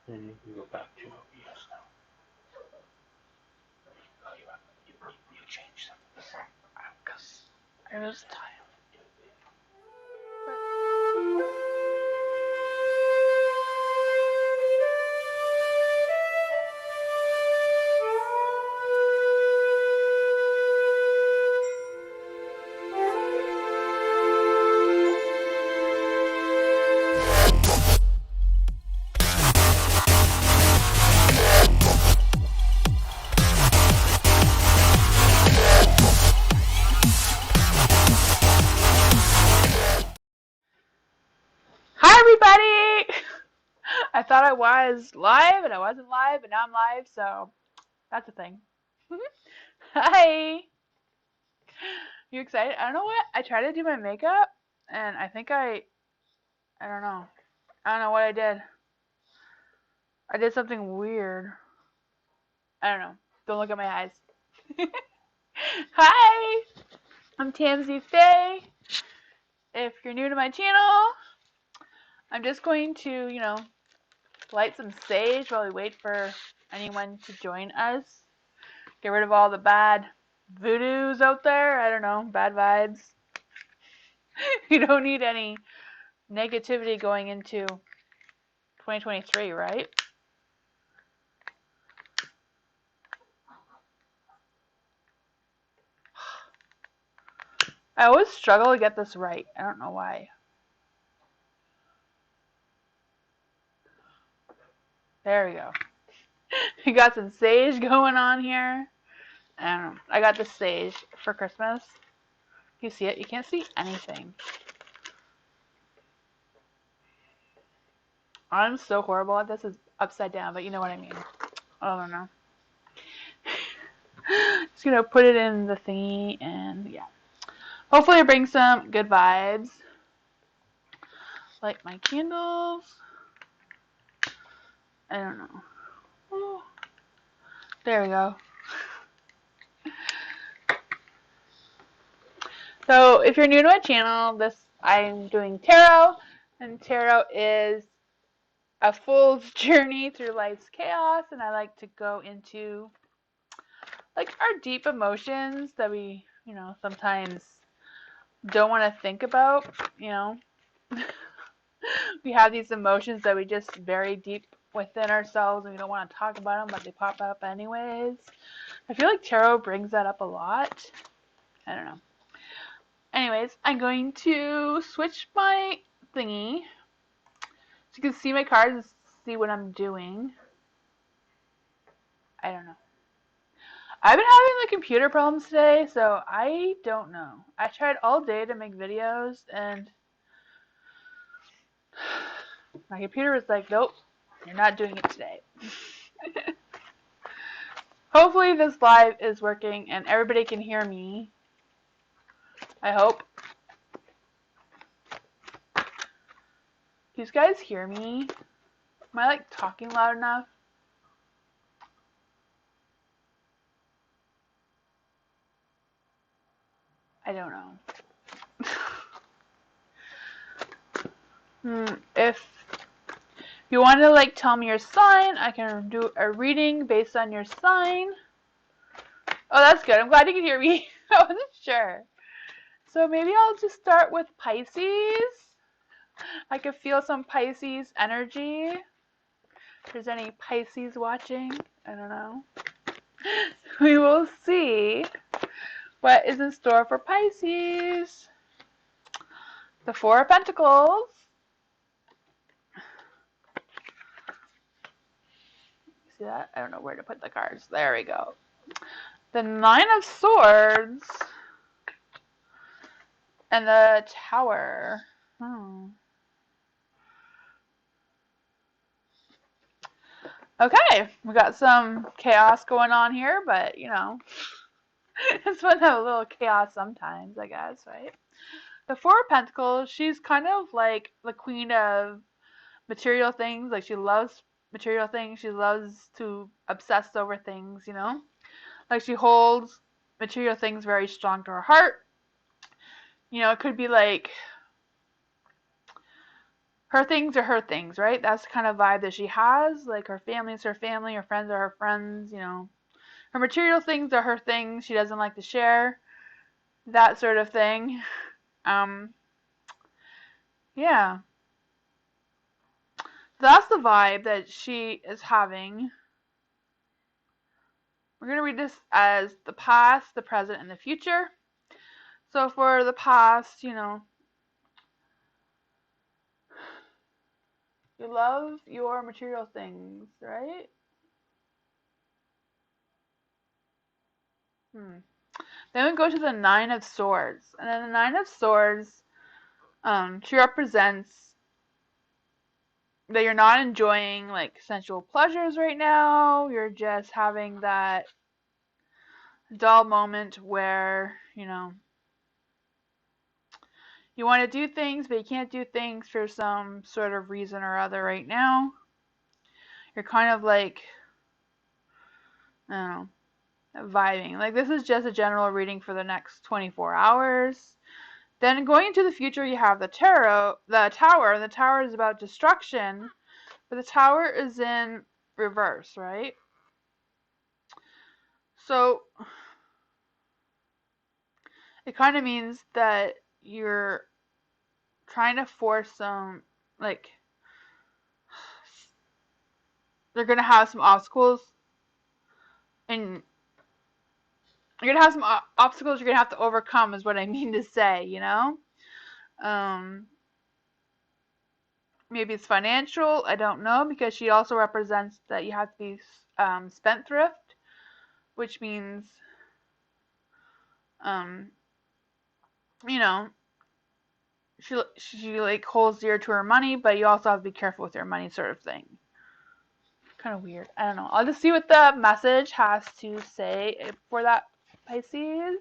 And you can go back to yes now. Oh, you changed something. Because I was tired. Hi, everybody! I thought I was live, and I wasn't live, and now I'm live, so that's a thing. Hi! You excited? I don't know what. I tried to do my makeup, and I think I don't know. I don't know what I did. I did something weird. I don't know. Don't look at my eyes. Hi! I'm Tamsy Faye. If you're new to my channel, I'm just going to, light some sage while we wait for anyone to join us. Get rid of all the bad voodoos out there. I don't know, bad vibes. You don't need any negativity going into 2023, right? I always struggle to get this right. I don't know why. There we go. We got some sage going on here. I don't know. I got the sage for Christmas. You see it? You can't see anything. I'm so horrible at this. It's upside down, but you know what I mean. I don't know. Just gonna put it in the thingy and yeah. Hopefully it brings some good vibes. Light my candles. I don't know. Oh, there we go. So if you're new to my channel, I'm doing tarot, and tarot is a fool's journey through life's chaos, and I like to go into like our deep emotions that we, sometimes don't want to think about, we have these emotions that we just bury deep within ourselves and we don't want to talk about them, but they pop up anyways. I feel like tarot brings that up a lot. I don't know. Anyways, I'm going to switch my thingy so you can see my cards and see what I'm doing. I don't know. I've been having the computer problems today, so I don't know. I tried all day to make videos and my computer was like, nope, you're not doing it today. Hopefully this live is working and everybody can hear me. I hope. Do you guys hear me? Am I like talking loud enough? I don't know. If you want to like tell me your sign, I can do a reading based on your sign. Oh, that's good. I'm glad you can hear me. I wasn't sure. So maybe I'll just start with Pisces. I could feel some Pisces energy. If there's any Pisces watching, I don't know. We will see what is in store for Pisces. The Four of Pentacles. See that? I don't know where to put the cards. There we go. The Nine of Swords. And the Tower. Okay, we got some chaos going on here, but it's fun to have a little chaos sometimes, I guess, right? The Four of Pentacles, she's kind of like the queen of material things. Like she loves material things. She loves to obsess over things, Like she holds material things very strong to her heart. It could be like her things are her things, right? That's the kind of vibe that she has. Like her family is her family, her friends are her friends, you know. Her material things are her things. She doesn't like to share. That sort of thing. Um, yeah. That's the vibe that she is having. We're going to read this as the past, the present, and the future. So for the past, you know, you love your material things, right? Then we go to the Nine of Swords. And then the Nine of Swords, she represents that you're not enjoying like sensual pleasures right now. You're just having that dull moment where, you know, you want to do things, but you can't do things for some sort of reason or other right now. You're kind of like, I don't know, vibing. Like this is just a general reading for the next 24 hours. Then going into the future, you have the Tower. The Tower is about destruction, but the Tower is in reverse, right? So it kind of means that you're trying to force some, like, they're going to have some obstacles, and you're going to have some obstacles you're going to have to overcome, is what I mean to say, you know? Maybe it's financial, I don't know, because she also represents that you have to be spendthrift, which means, you know, she like holds dear to her money, but you also have to be careful with your money, sort of thing. Kind of weird. I don't know. I'll just see what the message has to say for that, Pisces.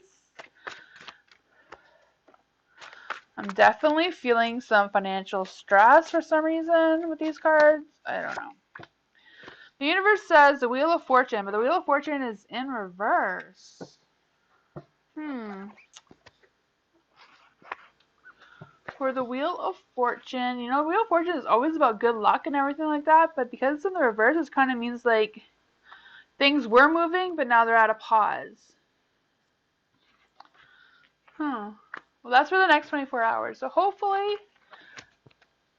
I'm definitely feeling some financial stress for some reason with these cards. I don't know. The universe says the Wheel of Fortune, but the Wheel of Fortune is in reverse. For the Wheel of Fortune, you know, Wheel of Fortune is always about good luck and everything like that, but because it's in the reverse, it kind of means like things were moving, but now they're at a pause. Well, that's for the next 24 hours. So hopefully,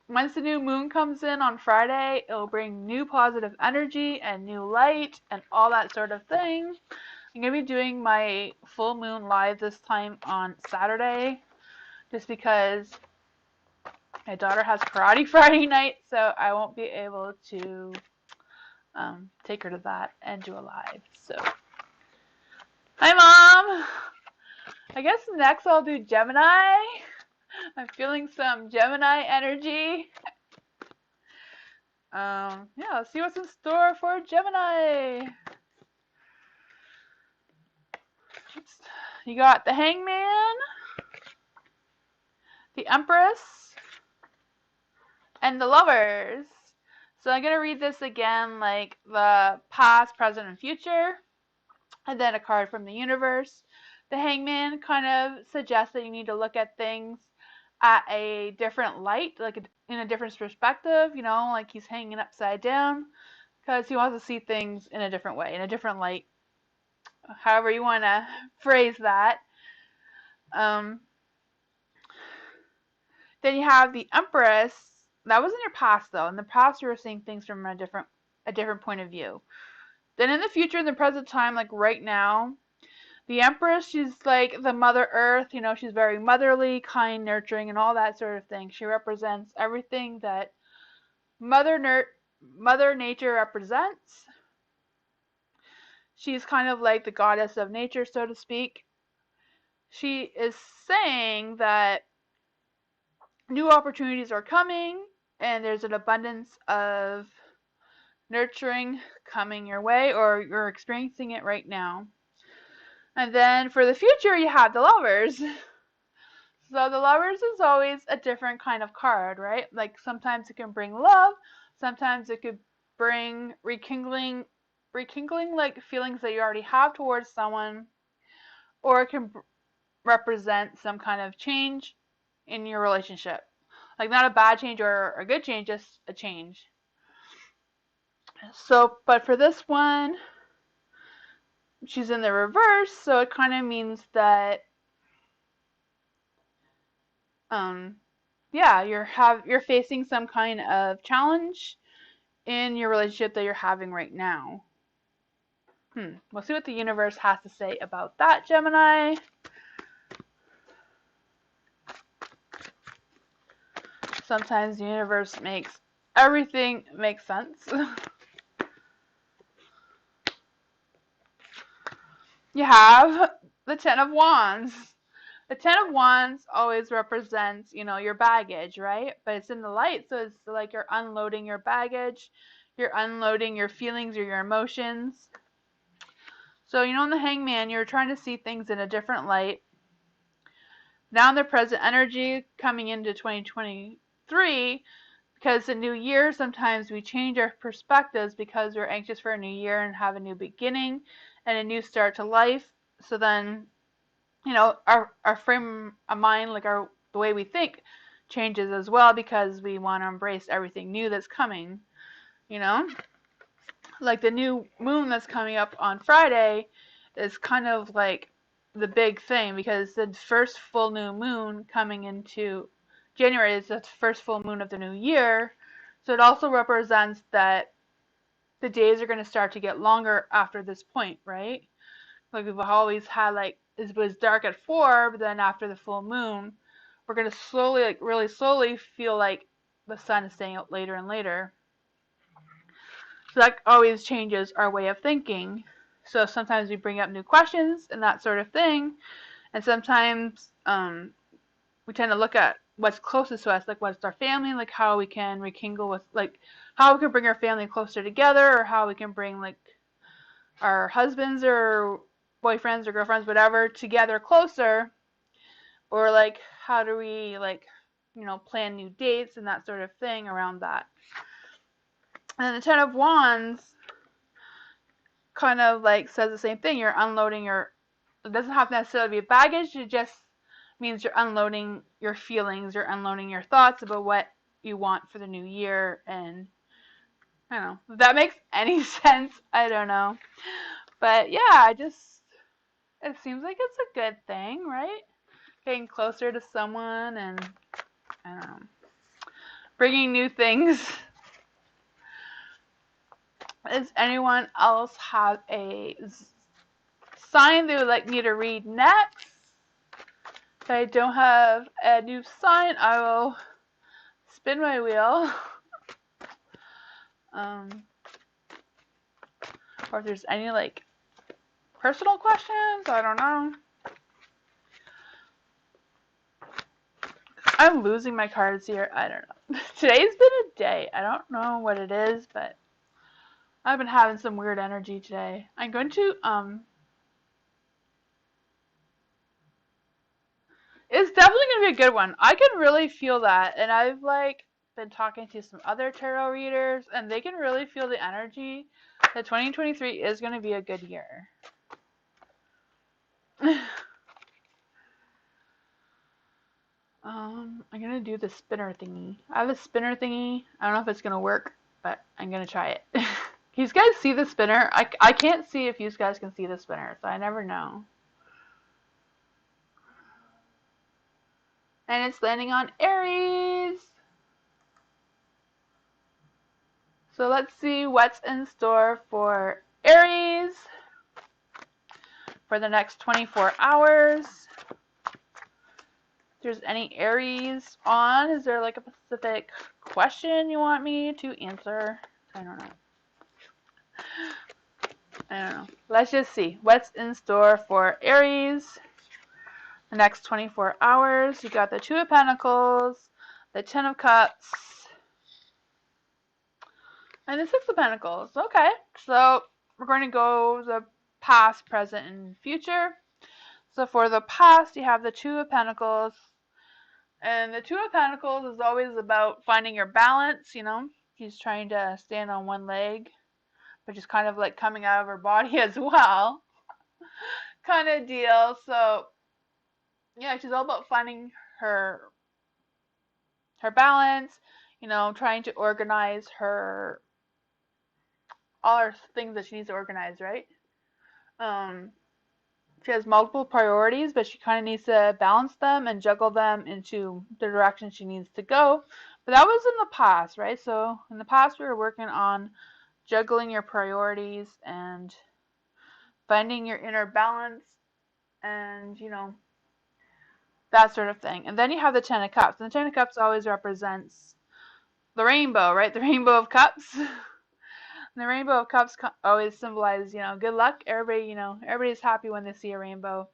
once the new moon comes in on Friday, it'll bring new positive energy and new light and all that sort of thing. I'm going to be doing my full moon live this time on Saturday, just because my daughter has karate Friday night, so I won't be able to take her to that and do a live. So, hi Mom! I guess next I'll do Gemini. I'm feeling some Gemini energy. Yeah, let's see what's in store for Gemini. You got the Hangman, the Empress, and the Lovers. So I'm going to read this again, like the past, present, and future, and then a card from the universe. The Hangman kind of suggests that you need to look at things at a different light, like in a different perspective, you know, like he's hanging upside down, because he wants to see things in a different way, in a different light, however you want to phrase that. Then you have the Empress. That was in your past, though. In the past, you were seeing things from a different point of view. Then in the future, in the present time, like right now, the Empress, she's like the Mother Earth. You know, she's very motherly, kind, nurturing, and all that sort of thing. She represents everything that Mother Nature represents. She's kind of like the goddess of nature, so to speak. She is saying that new opportunities are coming, and there's an abundance of nurturing coming your way, or you're experiencing it right now. And then for the future, you have the Lovers. So the Lovers is always a different kind of card, right? Like sometimes it can bring love, sometimes it could bring rekindling like feelings that you already have towards someone, or it can represent some kind of change in your relationship. Like not a bad change or a good change, just a change. So, but for this one, she's in the reverse, so it kind of means that, yeah, you're facing some kind of challenge in your relationship that you're having right now. We'll see what the universe has to say about that, Gemini. Sometimes the universe makes everything make sense. You have the Ten of Wands. The Ten of Wands always represents, your baggage, right? But it's in the light, so it's like you're unloading your baggage, you're unloading your feelings or your emotions. So, in the Hangman, you're trying to see things in a different light. Now in the present energy coming into 2023, because the new year, sometimes we change our perspectives because we're anxious for a new year and have a new beginning and a new start to life. So then, our frame of mind, like the way we think, changes as well because we want to embrace everything new that's coming. Like the new moon that's coming up on Friday is kind of like the big thing because the first full new moon coming into January is the first full moon of the new year. So it also represents that the days are going to start to get longer after this point, right? Like we've always had, like, it was dark at 4, but then after the full moon, we're going to slowly, like really slowly feel like the sun is staying out later and later. So that always changes our way of thinking. So sometimes we bring up new questions and that sort of thing. And sometimes we tend to look at what's closest to us, like what's our family, like how we can rekindle with, like how we can bring our family closer together, or how we can bring like our husbands or boyfriends or girlfriends, whatever, together closer. Or like how do we plan new dates and that sort of thing around that. And then the Ten of Wands kind of like says the same thing. You're unloading it doesn't have to necessarily be baggage, it just means you're unloading your feelings, you're unloading your thoughts about what you want for the new year. And I don't know if that makes any sense. I don't know. But yeah, it seems like it's a good thing, right? Getting closer to someone and, I don't know, bringing new things. Does anyone else have a sign they would like me to read next? If I don't have a new sign, I will spin my wheel. Or if there's any personal questions, I don't know. I'm losing my cards here. I don't know. Today's been a day. I don't know what it is, but I've been having some weird energy today. I'm going to it's definitely going to be a good one. I can really feel that, and I've been talking to some other tarot readers, and they can really feel the energy that 2023 is going to be a good year. I'm going to do the spinner thingy. I have a spinner thingy. I don't know if it's going to work, but I'm going to try it. Can you guys see the spinner? I can't see if you guys can see the spinner, so I never know. And it's landing on Aries. So let's see what's in store for Aries for the next 24 hours. If there's any Aries on, is there like a specific question you want me to answer? I don't know. Let's just see what's in store for Aries the next 24 hours. You got the Two of Pentacles, the Ten of Cups, and the Six of Pentacles. Okay, so we're going to go the past, present, and future. So for the past, you have the Two of Pentacles. And the Two of Pentacles is always about finding your balance, He's trying to stand on one leg, which is kind of like coming out of her body as well. Kind of deal. So, yeah, she's all about finding her her balance, trying to organize all her things that she needs to organize, right? Um, she has multiple priorities, but she kind of needs to balance them and juggle them into the direction she needs to go. But that was in the past, right? So in the past, we were working on juggling your priorities and finding your inner balance and, that sort of thing. And then you have the Ten of Cups. And the Ten of Cups always represents the rainbow, right? The Rainbow of Cups. And the Rainbow of Cups always symbolizes, good luck. Everybody's happy when they see a rainbow.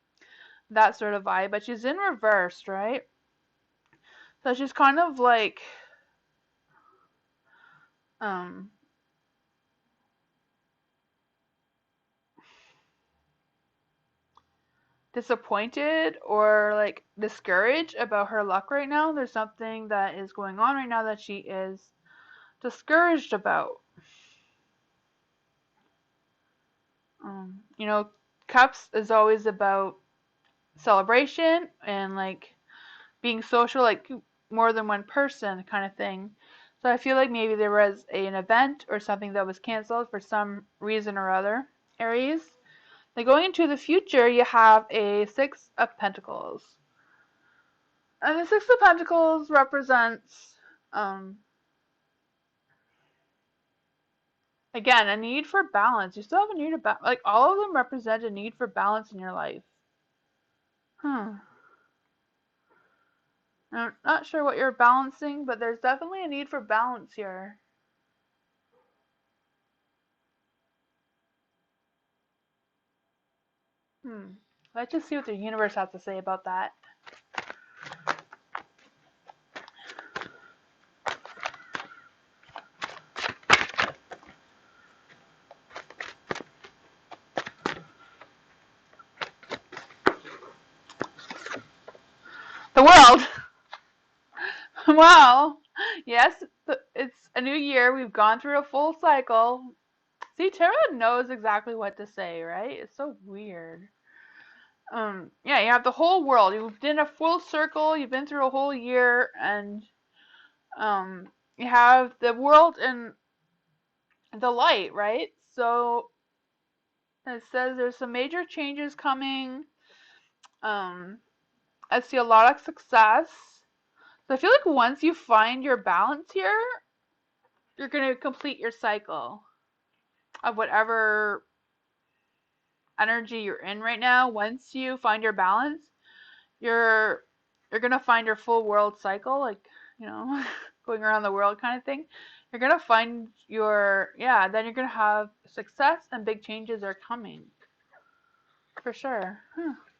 That sort of vibe. But she's in reverse, right? So she's kind of like, um, disappointed or like discouraged about her luck right now. There's something that is going on right now that she is discouraged about. You know, Cups is always about celebration and like being social, like more than one person kind of thing. So I feel like maybe there was an event or something that was canceled for some reason or other. Aries. Then going into the future, you have a Six of Pentacles. And the Six of Pentacles represents, again, a need for balance. You still have a need of balance. Like, all of them represent a need for balance in your life. I'm not sure what you're balancing, but there's definitely a need for balance here. Let's just see what the universe has to say about that. The world! Well, yes, it's a new year. We've gone through a full cycle. See, tarot knows exactly what to say, right? It's so weird. Yeah, you have the whole world. You've done a full circle. You've been through a whole year, and you have the world and the light, right? So it says there's some major changes coming. I see a lot of success. So I feel like once you find your balance here, you're gonna complete your cycle of whatever energy you're in right now. Once you find your balance, you're gonna find your full world cycle, like, going around the world kind of thing. You're gonna find then you're gonna have success and big changes are coming. For sure.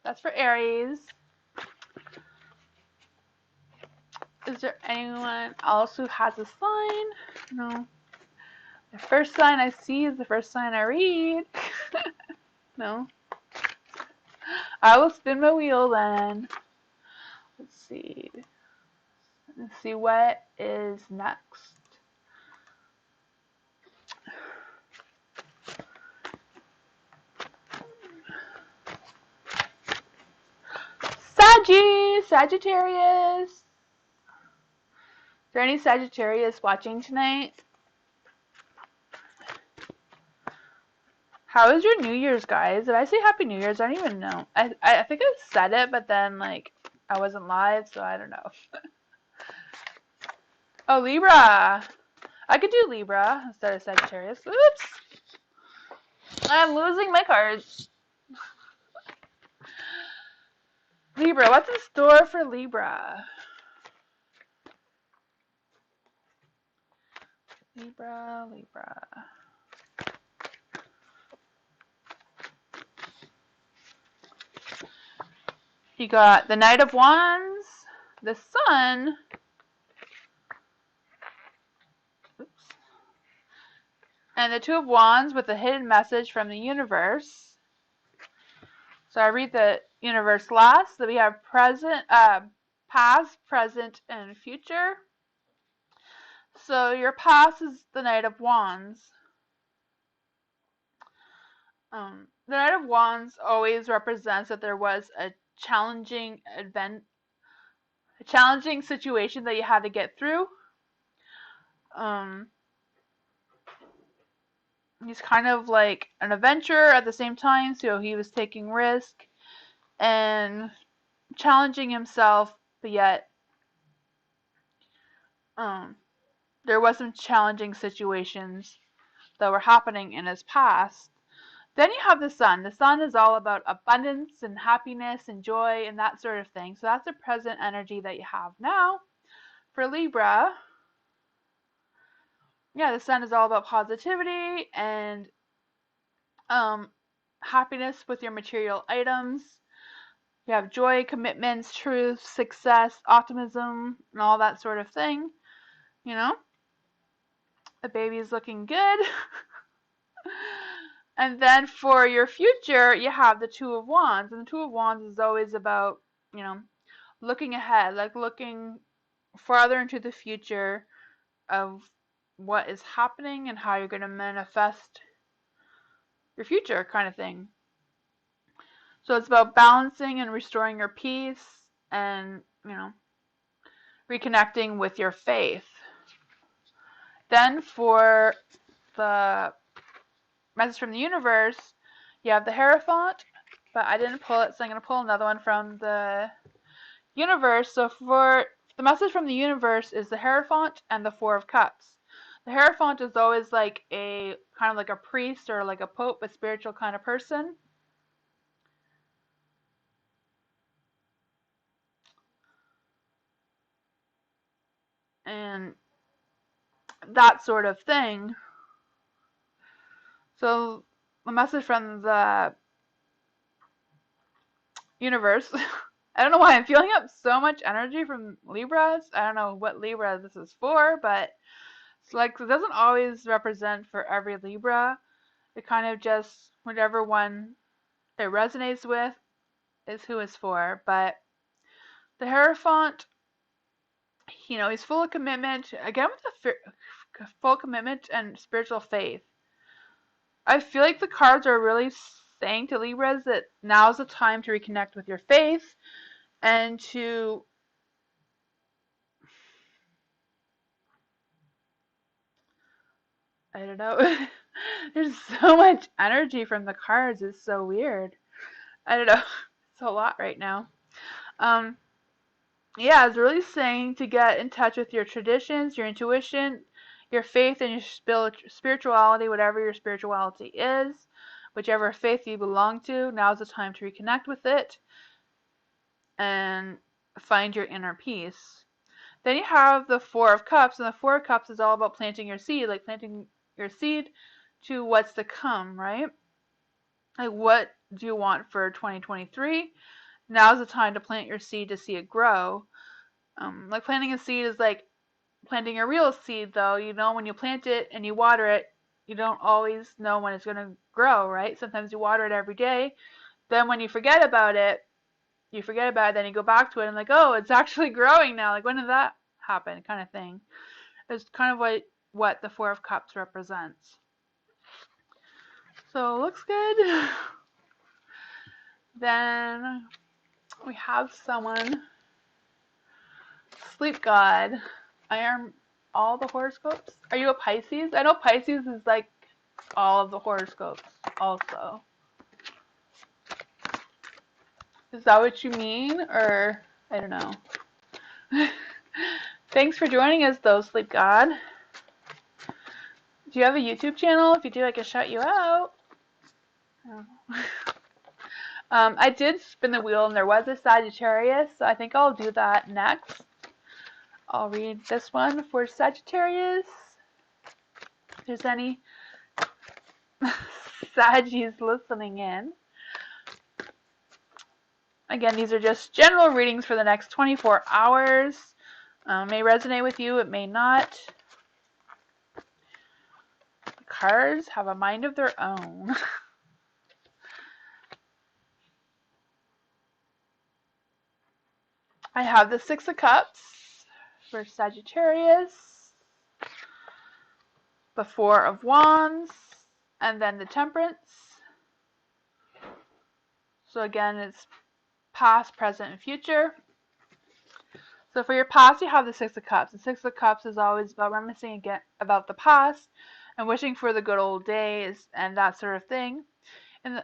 That's for Aries. Is there anyone else who has a sign? No. The first sign I see is the first sign I read. No. I will spin my wheel then. Let's see. Let's see what is next. Sagittarius. Is there any Sagittarius watching tonight? How was your New Year's, guys? Did I say Happy New Year's? I don't even know. I think I said it, but then, like, I wasn't live, so I don't know. Oh, Libra. I could do Libra instead of Sagittarius. Oops. I'm losing my cards. Libra. What's in store for Libra? Libra. You got the Knight of Wands, the Sun, and the Two of Wands with a hidden message from the universe. So I read the universe last. So we have past, present, and future. So your past is the Knight of Wands. The Knight of Wands always represents that there was a challenging event a challenging situation that you had to get through. He's kind of like an adventurer at the same time, so he was taking risk and challenging himself, but yet there was some challenging situations that were happening in his past. Then you have the sun. The sun is all about abundance and happiness and joy and that sort of thing. So that's the present energy that you have now. For Libra, yeah, the sun is all about positivity and happiness with your material items. You have joy, commitments, truth, success, optimism, and all that sort of thing. You know, the baby's looking good. And then for your future, you have the Two of Wands. And the Two of Wands is always about, you know, looking ahead, like looking farther into the future of what is happening and how you're going to manifest your future kind of thing. So it's about balancing and restoring your peace and, you know, reconnecting with your faith. Then for the message from the universe, you have the Hierophant, but I didn't pull it, so I'm going to pull another one from the universe. So for the message from the universe is the Hierophant and the Four of Cups. The Hierophant is always like a kind of like a priest or like a pope, a spiritual kind of person. And that sort of thing. So the message from the universe, I don't know why I'm feeling up so much energy from Libras. I don't know what Libra this is for, but it's like it doesn't always represent for every Libra. It kind of just, whatever one it resonates with is who it's for. But the Hierophant, you know, he's full of commitment, again with the full commitment and spiritual faith. I feel like the cards are really saying to Libras that now's the time to reconnect with your faith and to I don't know. There's so much energy from the cards. It's so weird. I don't know. It's a lot right now. Yeah, it's really saying to get in touch with your traditions, your intuition, your faith, and your spirituality, whatever your spirituality is, whichever faith you belong to. Now's the time to reconnect with it and find your inner peace. Then you have the Four of Cups, and the Four of Cups is all about planting your seed, like planting your seed to what's to come, right? Like, what do you want for 2023? Now's the time to plant your seed to see it grow. Like planting a seed is like planting a real seed, though. You know, when you plant it and you water it, you don't always know when it's going to grow, right? Sometimes you water it every day. Then when you forget about it, then you go back to it and like, oh, it's actually growing now. Like, when did that happen? Kind of thing. It's kind of what the Four of Cups represents. So it looks good. Then we have someone, Sleep God. I am all the horoscopes. Are you a Pisces? I know Pisces is like all of the horoscopes also. Is that what you mean? Or I don't know. Thanks for joining us though, Sleep God. Do you have a YouTube channel? If you do, I can shout you out. Oh. I did spin the wheel and there was a Sagittarius, so I think I'll do that next. I'll read this one for Sagittarius. If there's any Saggies listening in. Again, these are just general readings for the next 24 hours. May resonate with you, it may not. The cards have a mind of their own. I have the Six of Cups for Sagittarius, the Four of Wands, and then the Temperance. So again, it's past, present, and future. So for your past, you have the Six of Cups. The Six of Cups is always about reminiscing again about the past and wishing for the good old days and that sort of thing. And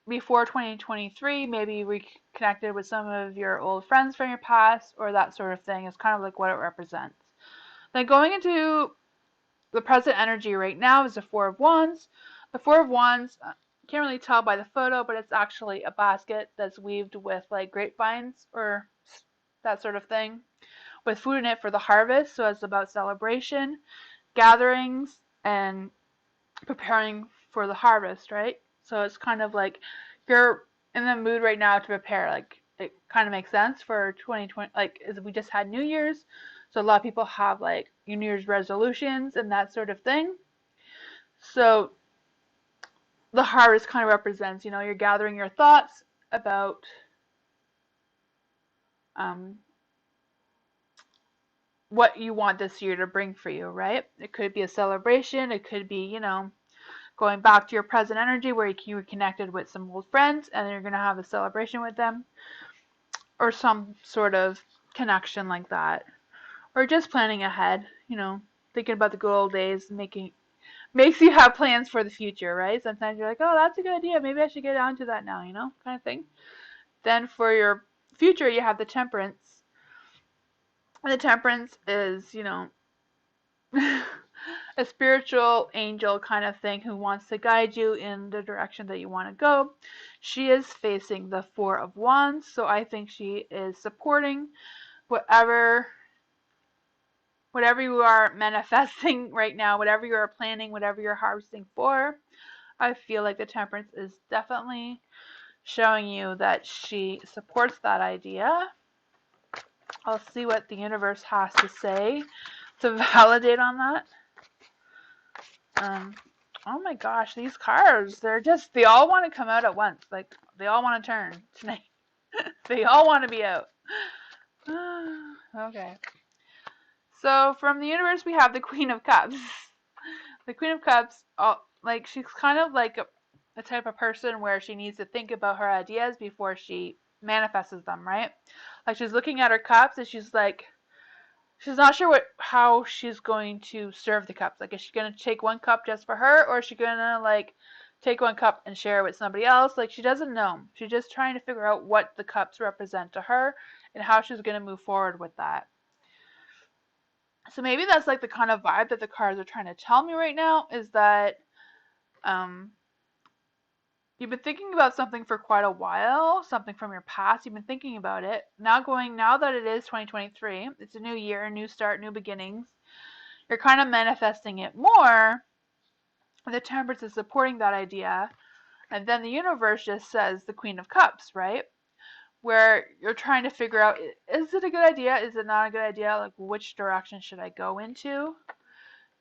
before 2023, maybe you reconnected with some of your old friends from your past or that sort of thing. It's kind of like what it represents. Then going into the present energy right now is the Four of Wands. The Four of Wands, can't really tell by the photo, but it's actually a basket that's weaved with like grapevines or that sort of thing, with food in it for the harvest. So it's about celebration, gatherings, and preparing for the harvest, right? So it's kind of like you're in the mood right now to prepare. Like it kind of makes sense for 2020. Like we just had New Year's, so a lot of people have like New Year's resolutions and that sort of thing. So the harvest kind of represents, you're gathering your thoughts about um, what you want this year to bring for you, right? It could be a celebration. It could be, going back to your present energy where you were connected with some old friends and you're going to have a celebration with them or some sort of connection like that. Or just planning ahead, thinking about the good old days, makes you have plans for the future, right? Sometimes you're like, oh, that's a good idea. Maybe I should get on to that now, kind of thing. Then for your future, you have the Temperance. And the Temperance is, a spiritual angel kind of thing who wants to guide you in the direction that you want to go. She is facing the Four of Wands, so I think she is supporting whatever you are manifesting right now, whatever you are planning, whatever you're harvesting for. I feel like the Temperance is definitely showing you that she supports that idea. I'll see what the universe has to say to validate on that. Oh my gosh, these cards, they all want to come out at once. Like, they all want to turn tonight. They all want to be out. Okay. So, from the universe, we have the Queen of Cups. The Queen of Cups, she's kind of like a type of person where she needs to think about her ideas before she manifests them, right? Like, she's looking at her cups and she's like, she's not sure how she's going to serve the cups. Like, is she going to take one cup just for her, or is she going to, like, take one cup and share it with somebody else? Like, she doesn't know. She's just trying to figure out what the cups represent to her and how she's going to move forward with that. So maybe that's, like, the kind of vibe that the cards are trying to tell me right now, is that you've been thinking about something for quite a while, something from your past. You've been thinking about it. Now that it is 2023, it's a new year, a new start, new beginnings. You're kind of manifesting it more. The Temperance is supporting that idea. And then the universe just says the Queen of Cups, right? Where you're trying to figure out, is it a good idea? Is it not a good idea? Like, which direction should I go into?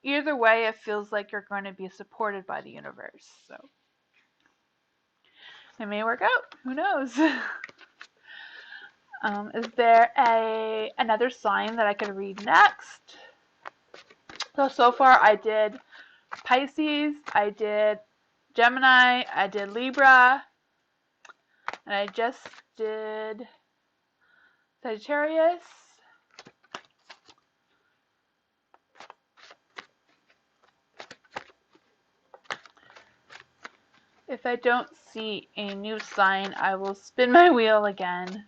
Either way, it feels like you're going to be supported by the universe. So it may work out. Who knows? Is there another sign that I could read next? So far I did Pisces, I did Gemini, I did Libra, and I just did Sagittarius. If I don't see a new sign, I will spin my wheel again.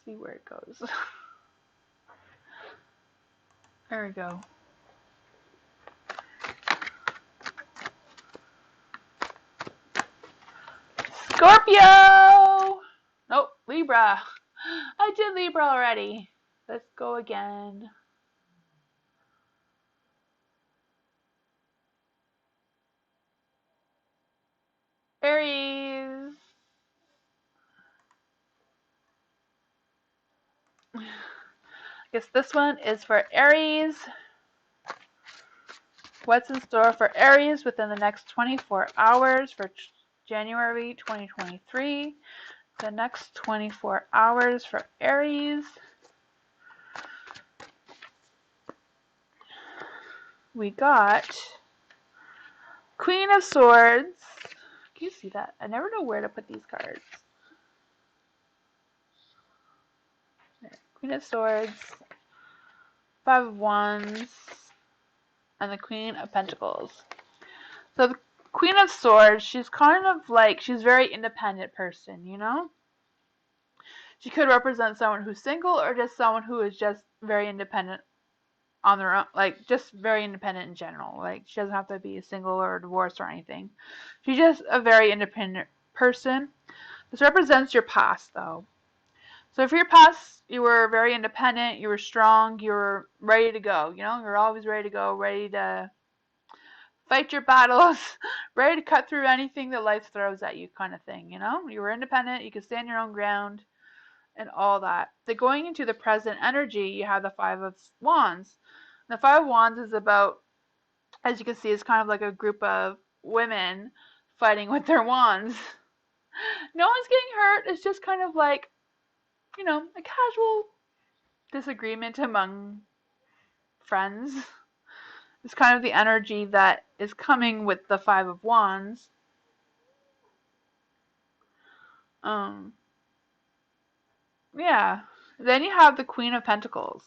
See where it goes. There we go. Scorpio! Nope, Libra. I did Libra already. Let's go again. Aries. I guess this one is for Aries. What's in store for Aries within the next 24 hours for January 2023? The next 24 hours for Aries. We got Queen of Swords, Can you see that? I never know where to put these cards. There. Queen of Swords, Five of Wands, and the Queen of Pentacles. So the Queen of Swords, she's kind of like, she's a very independent person, you know? She could represent someone who's single or just someone who is just very independent on their own, like just very independent in general. Like she doesn't have to be single or divorced or anything. She's just a very independent person. This represents your past though. So for your past, you were very independent, you were strong, you were ready to go, you know, you're always ready to go, ready to fight your battles, ready to cut through anything that life throws at you kind of thing, you know? You were independent, you could stand your own ground and all that. So going into the present energy, you have the Five of Wands. The Five of Wands is about, as you can see, it's kind of like a group of women fighting with their wands. No one's getting hurt. It's just kind of like, you know, a casual disagreement among friends. It's kind of the energy that is coming with the Five of Wands. Yeah. Then you have the Queen of Pentacles.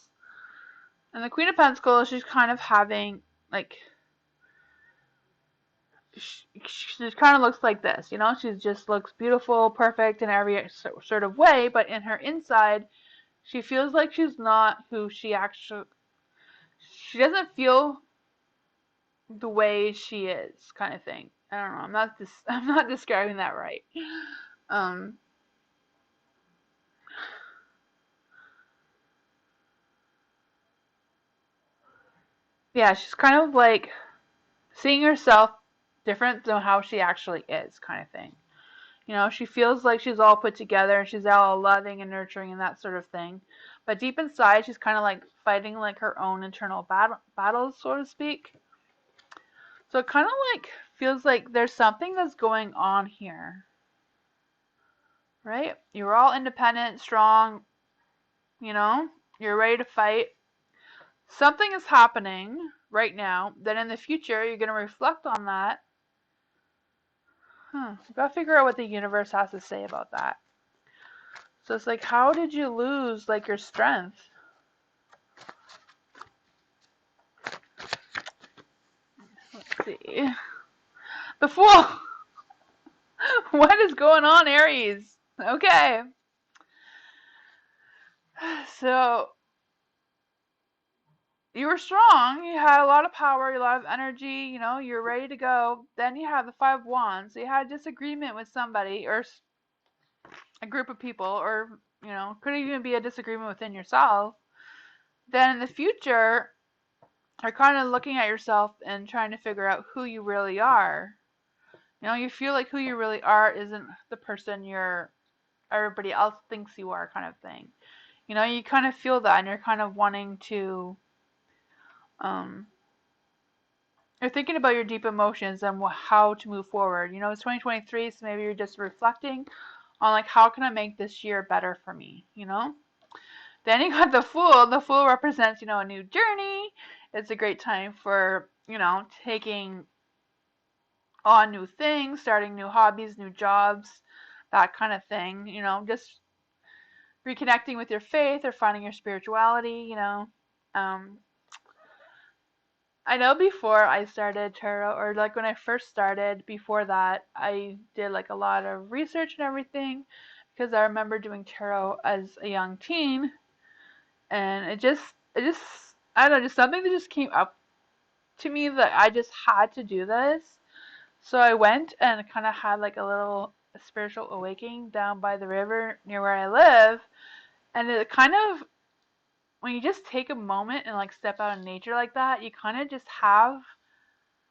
And the Queen of Pentacles, she's kind of having, like, she kind of looks like this, you know? She just looks beautiful, perfect in every sort of way, but in her inside, she feels like she's not who she actually, she doesn't feel the way she is, kind of thing. I don't know. I'm not describing that right. Yeah, she's kind of like seeing herself different than how she actually is, kind of thing. You know, she feels like she's all put together and she's all loving and nurturing and that sort of thing. But deep inside, she's kind of like fighting like her own internal battles, so to speak. So it kind of like feels like there's something that's going on here. Right? You're all independent, strong, you know, you're ready to fight. Something is happening right now that in the future you're going to reflect on that. We've got to figure out what the universe has to say about that. So it's like, how did you lose like your strength? Let's see. The Fool. What is going on, Aries? Okay. So you were strong, you had a lot of power, a lot of energy, you know, you're ready to go. Then you have the Five of Wands. So you had a disagreement with somebody or a group of people, or, you know, could even be a disagreement within yourself. Then in the future, you're kind of looking at yourself and trying to figure out who you really are. You know, you feel like who you really are isn't the person everybody else thinks you are, kind of thing. You know, you kind of feel that and you're kind of wanting to, you're thinking about your deep emotions and how to move forward. You know, it's 2023, so maybe you're just reflecting on like, how can I make this year better for me, you know? Then you got the Fool. The Fool represents, you know, a new journey. It's a great time for, you know, taking on new things, starting new hobbies, new jobs, that kind of thing, you know, just reconnecting with your faith or finding your spirituality, you know. I know before I started tarot, or like when I first started, before that, I did like a lot of research and everything, because I remember doing tarot as a young teen, and I don't know, just something that just came up to me that I just had to do this. So I went and kind of had like a little spiritual awakening down by the river near where I live, and it kind of, when you just take a moment and like step out in nature like that, you kind of just have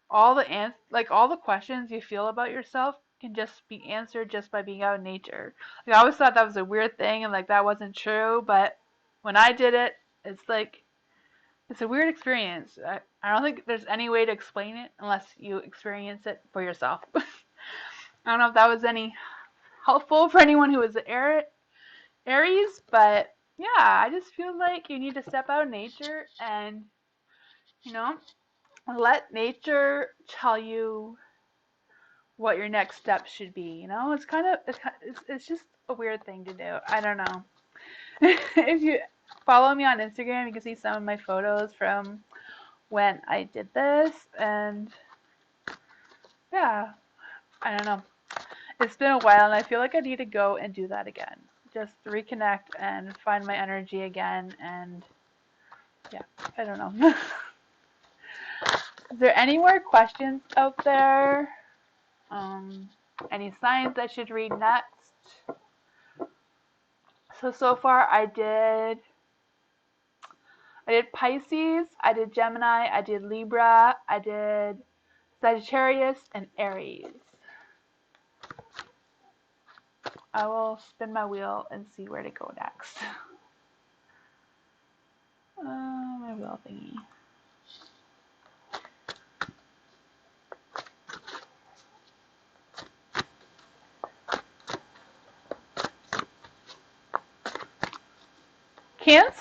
all the all the questions you feel about yourself can just be answered just by being out in nature. Like I always thought that was a weird thing and like that wasn't true, but when I did it, it's like it's a weird experience. I don't think there's any way to explain it unless you experience it for yourself. I don't know if that was any helpful for anyone who is Aries, but yeah, I just feel like you need to step out in nature and, you know, let nature tell you what your next steps should be. You know, it's just a weird thing to do. I don't know. If you follow me on Instagram, you can see some of my photos from when I did this, and yeah, I don't know. It's been a while, and I feel like I need to go and do that again. Just reconnect and find my energy again, and yeah, I don't know. Is there any more questions out there? Any signs I should read next? So far I did Pisces, I did Gemini, I did Libra, I did Sagittarius, and Aries. I will spin my wheel and see where to go next. My wheel thingy. Cancer!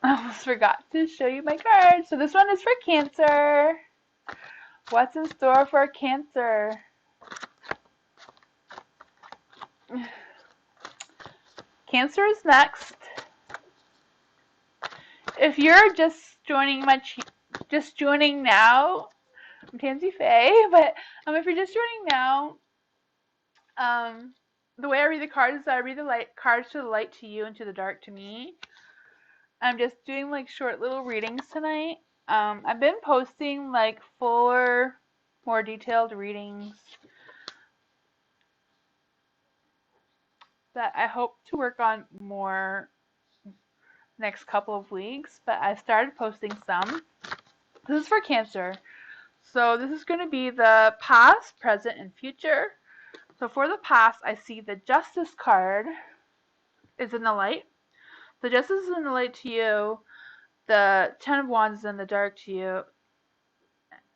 I almost forgot to show you my card. So this one is for Cancer. What's in store for Cancer? Cancer is next. If you're just joining now, I'm Tansy Faye, but if you're just joining now, the way I read the cards is I read the cards to the light to you and to the dark to me. I'm just doing like short little readings tonight. I've been posting like fuller, more detailed readings that I hope to work on more next couple of weeks, but I started posting some. This is for Cancer. So this is going to be the past, present, and future. So for the past, I see the Justice card is in the light. The Justice is in the light to you. The Ten of Wands is in the dark to you.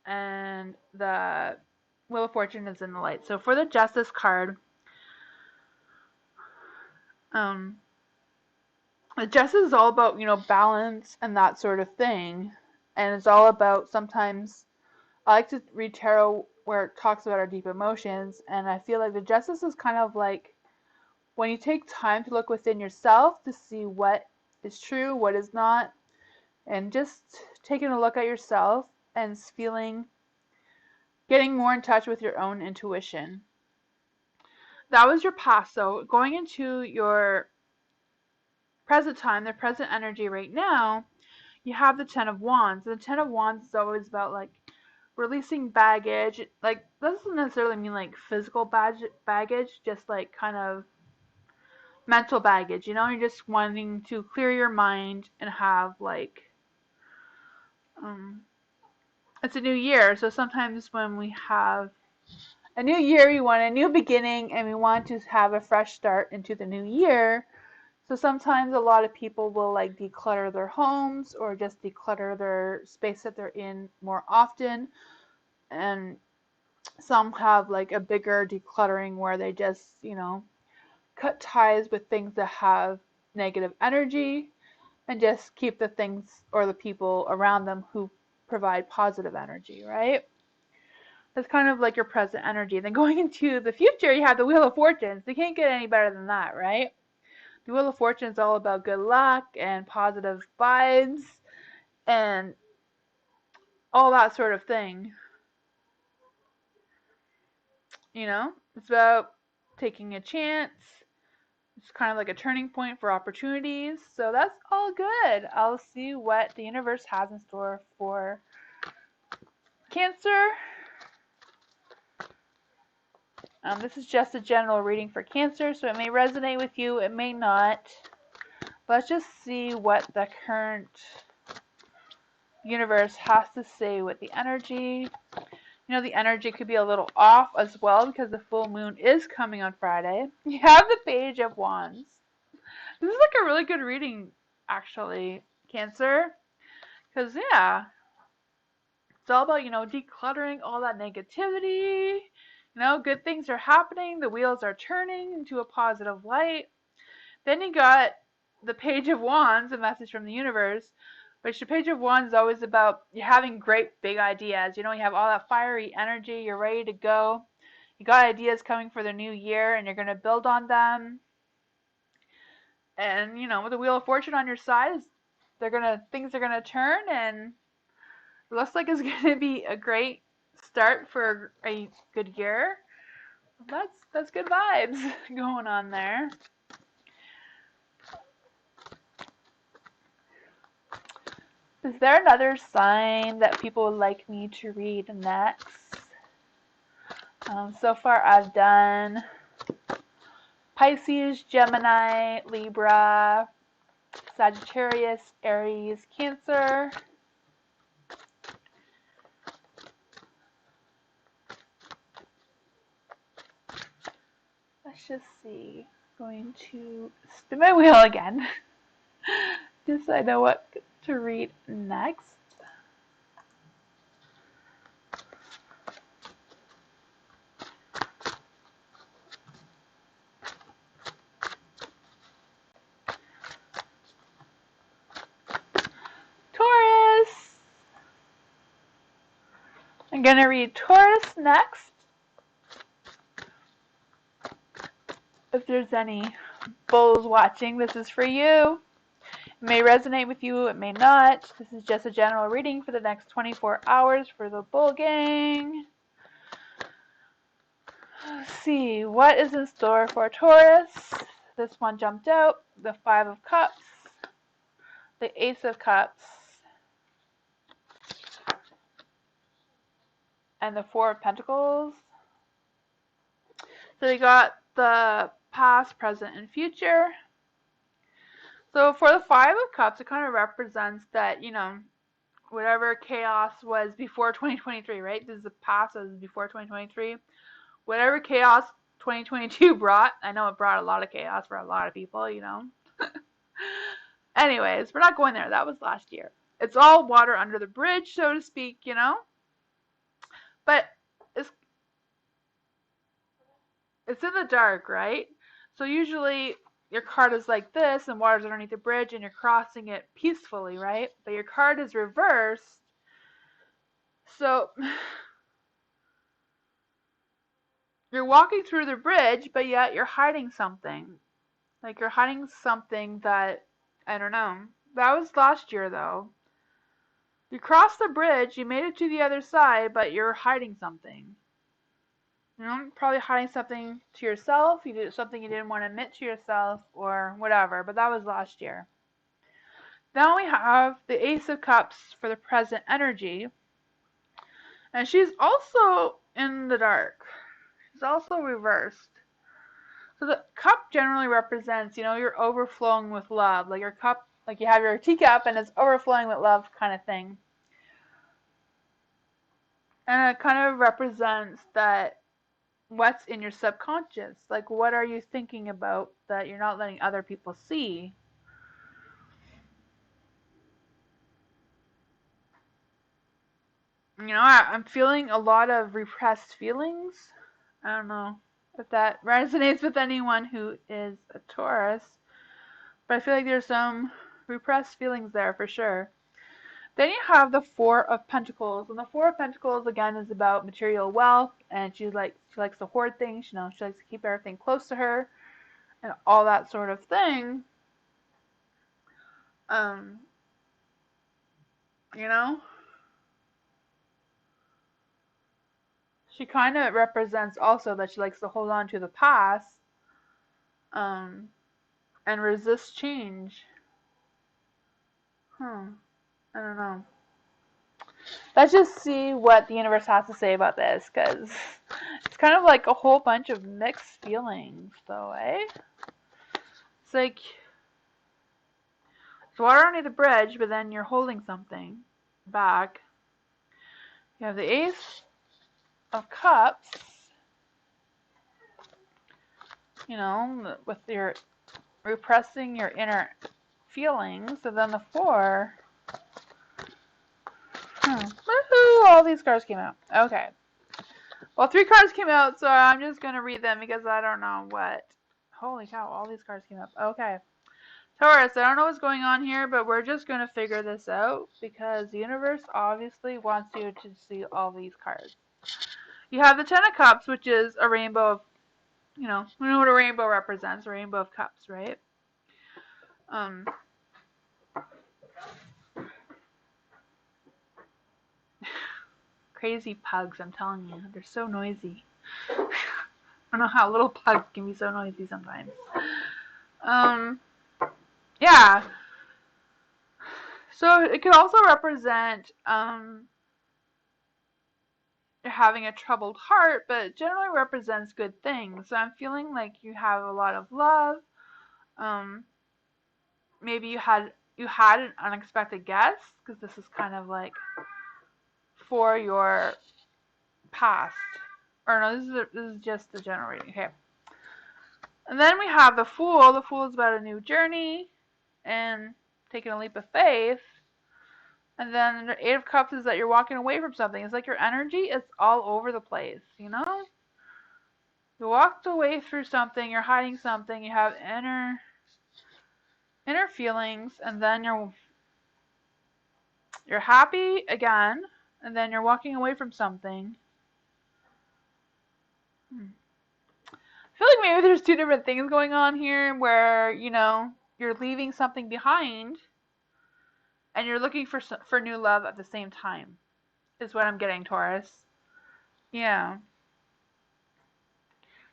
And the Wheel of Fortune is in the light. So for the Justice card, the Justice is all about, balance and that sort of thing. And it's all about, sometimes I like to read tarot where it talks about our deep emotions, and I feel like the Justice is kind of like when you take time to look within yourself to see what is true, what is not, and just taking a look at yourself and getting more in touch with your own intuition. That was your past. So going into your present time, the present energy right now, you have the Ten of Wands. The Ten of Wands is always about like releasing baggage. Like, doesn't necessarily mean like physical baggage, just like kind of mental baggage. You're just wanting to clear your mind and have like it's a new year, so sometimes when we have a new year, we want a new beginning and we want to have a fresh start into the new year. So sometimes a lot of people will like declutter their homes or just declutter their space that they're in more often, and some have like a bigger decluttering where they just cut ties with things that have negative energy and just keep the things or the people around them who provide positive energy, right? That's kind of like your present energy. Then going into the future, you have the Wheel of Fortune. So you can't get any better than that, right? The Wheel of Fortune is all about good luck and positive vibes and all that sort of thing. It's about taking a chance. It's kind of like a turning point for opportunities. So that's all good. I'll see what the universe has in store for Cancer. This is just a general reading for Cancer, so it may resonate with you, it may not. Let's just see what the current universe has to say with the energy. The energy could be a little off as well because the full moon is coming on Friday. You have the Page of Wands. This is like a really good reading, actually, Cancer. Because, yeah, it's all about, decluttering all that negativity. Good things are happening. The wheels are turning into a positive light. Then you got the Page of Wands, a message from the universe. Which the Page of Wands is always about you having great big ideas. You know, you have all that fiery energy, you're ready to go. You got ideas coming for the new year and you're going to build on them. And, you know, with the Wheel of Fortune on your side, things are going to turn, and it looks like it's going to be a great start for a good year. That's good vibes going on there. Is there another sign that people would like me to read next? So far I've done Pisces, Gemini, Libra, Sagittarius, Aries, Cancer. Let's just see. Going to spin my wheel again. Just so I know what to read next. Taurus! I'm going to read Taurus next. If there's any bulls watching, this is for you. It may resonate with you, it may not. This is just a general reading for the next 24 hours for the bull gang. Let's see, what is in store for Taurus? This one jumped out. The Five of Cups, the Ace of Cups, and the Four of Pentacles. So you got the past, present, and future. So for the Five of Cups, it kind of represents that, you know, whatever chaos was before 2023, right? This is the past, so this is before 2023. Whatever chaos 2022 brought, I know it brought a lot of chaos for a lot of people, you know. Anyways, we're not going there. That was last year. It's all water under the bridge, so to speak, you know. But it's in the dark, right? So usually your card is like this and water's underneath the bridge and you're crossing it peacefully, right? But your card is reversed. So you're walking through the bridge, but yet you're hiding something. Like you're hiding something that, I don't know. That was last year though. You crossed the bridge, you made it to the other side, but you're hiding something. You know, probably hiding something to yourself. You did something you didn't want to admit to yourself or whatever, but that was last year. Now we have the Ace of Cups for the present energy. And she's also in the dark. She's also reversed. So the cup generally represents, you know, you're overflowing with love. Like your cup, like you have your teacup and it's overflowing with love kind of thing. And it kind of represents that what's in your subconscious. Like what are you thinking about that you're not letting other people see? You know, I'm feeling a lot of repressed feelings. I don't know if that resonates with anyone who is a Taurus, but I feel like there's some repressed feelings there for sure. Then you have the Four of Pentacles, and the Four of Pentacles again is about material wealth, and she likes to hoard things. You know, she likes to keep everything close to her, and all that sort of thing. You know, she kind of represents also that she likes to hold on to the past, and resist change. I don't know. Let's just see what the universe has to say about this, because it's kind of like a whole bunch of mixed feelings, though, eh? It's like it's water underneath the bridge, but then you're holding something back. You have the Ace of Cups, you know, with your repressing your inner feelings, and then the Four. Woohoo! All these cards came out. Okay. Well, 3 cards came out, so I'm just going to read them because I don't know what. Holy cow, all these cards came up. Okay. Taurus, I don't know what's going on here, but we're just going to figure this out because the universe obviously wants you to see all these cards. You have the Ten of Cups, which is a rainbow of, we know what a rainbow represents, a rainbow of cups, right? Crazy pugs, I'm telling you. They're so noisy. I don't know how little pugs can be so noisy sometimes. Yeah. So it could also represent you're having a troubled heart, but it generally represents good things. So I'm feeling like you have a lot of love. Maybe you had an unexpected guest, because this is kind of like for your past. Or no, this is just the general reading. Okay. And then we have the Fool. The Fool is about a new journey and taking a leap of faith. And then the Eight of Cups is that you're walking away from something. It's like your energy is all over the place, you know? You walked away through something, you're hiding something, you have inner feelings, and then you're happy again, and then you're walking away from something. I feel like maybe there's two different things going on here where, you're leaving something behind and you're looking for new love at the same time, is what I'm getting, Taurus. Yeah.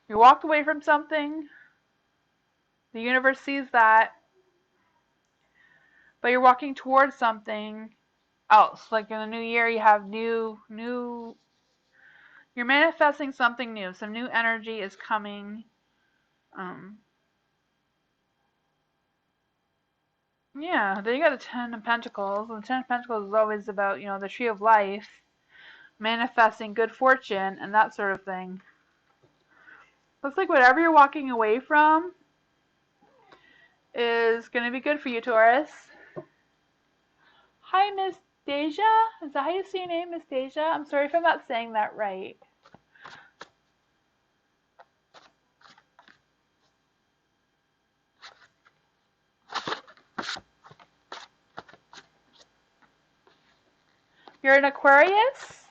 You walked away from something. The universe sees that. But you're walking towards something else. Like in the new year, you have you're manifesting something new. Some new energy is coming. Yeah, then you got the Ten of Pentacles. And the Ten of Pentacles is always about, the tree of life, manifesting good fortune, and that sort of thing. Looks like whatever you're walking away from is going to be good for you, Taurus. Hi, Miss Deja. Is that how you say your name, Miss Deja? I'm sorry if I'm not saying that right. You're an Aquarius?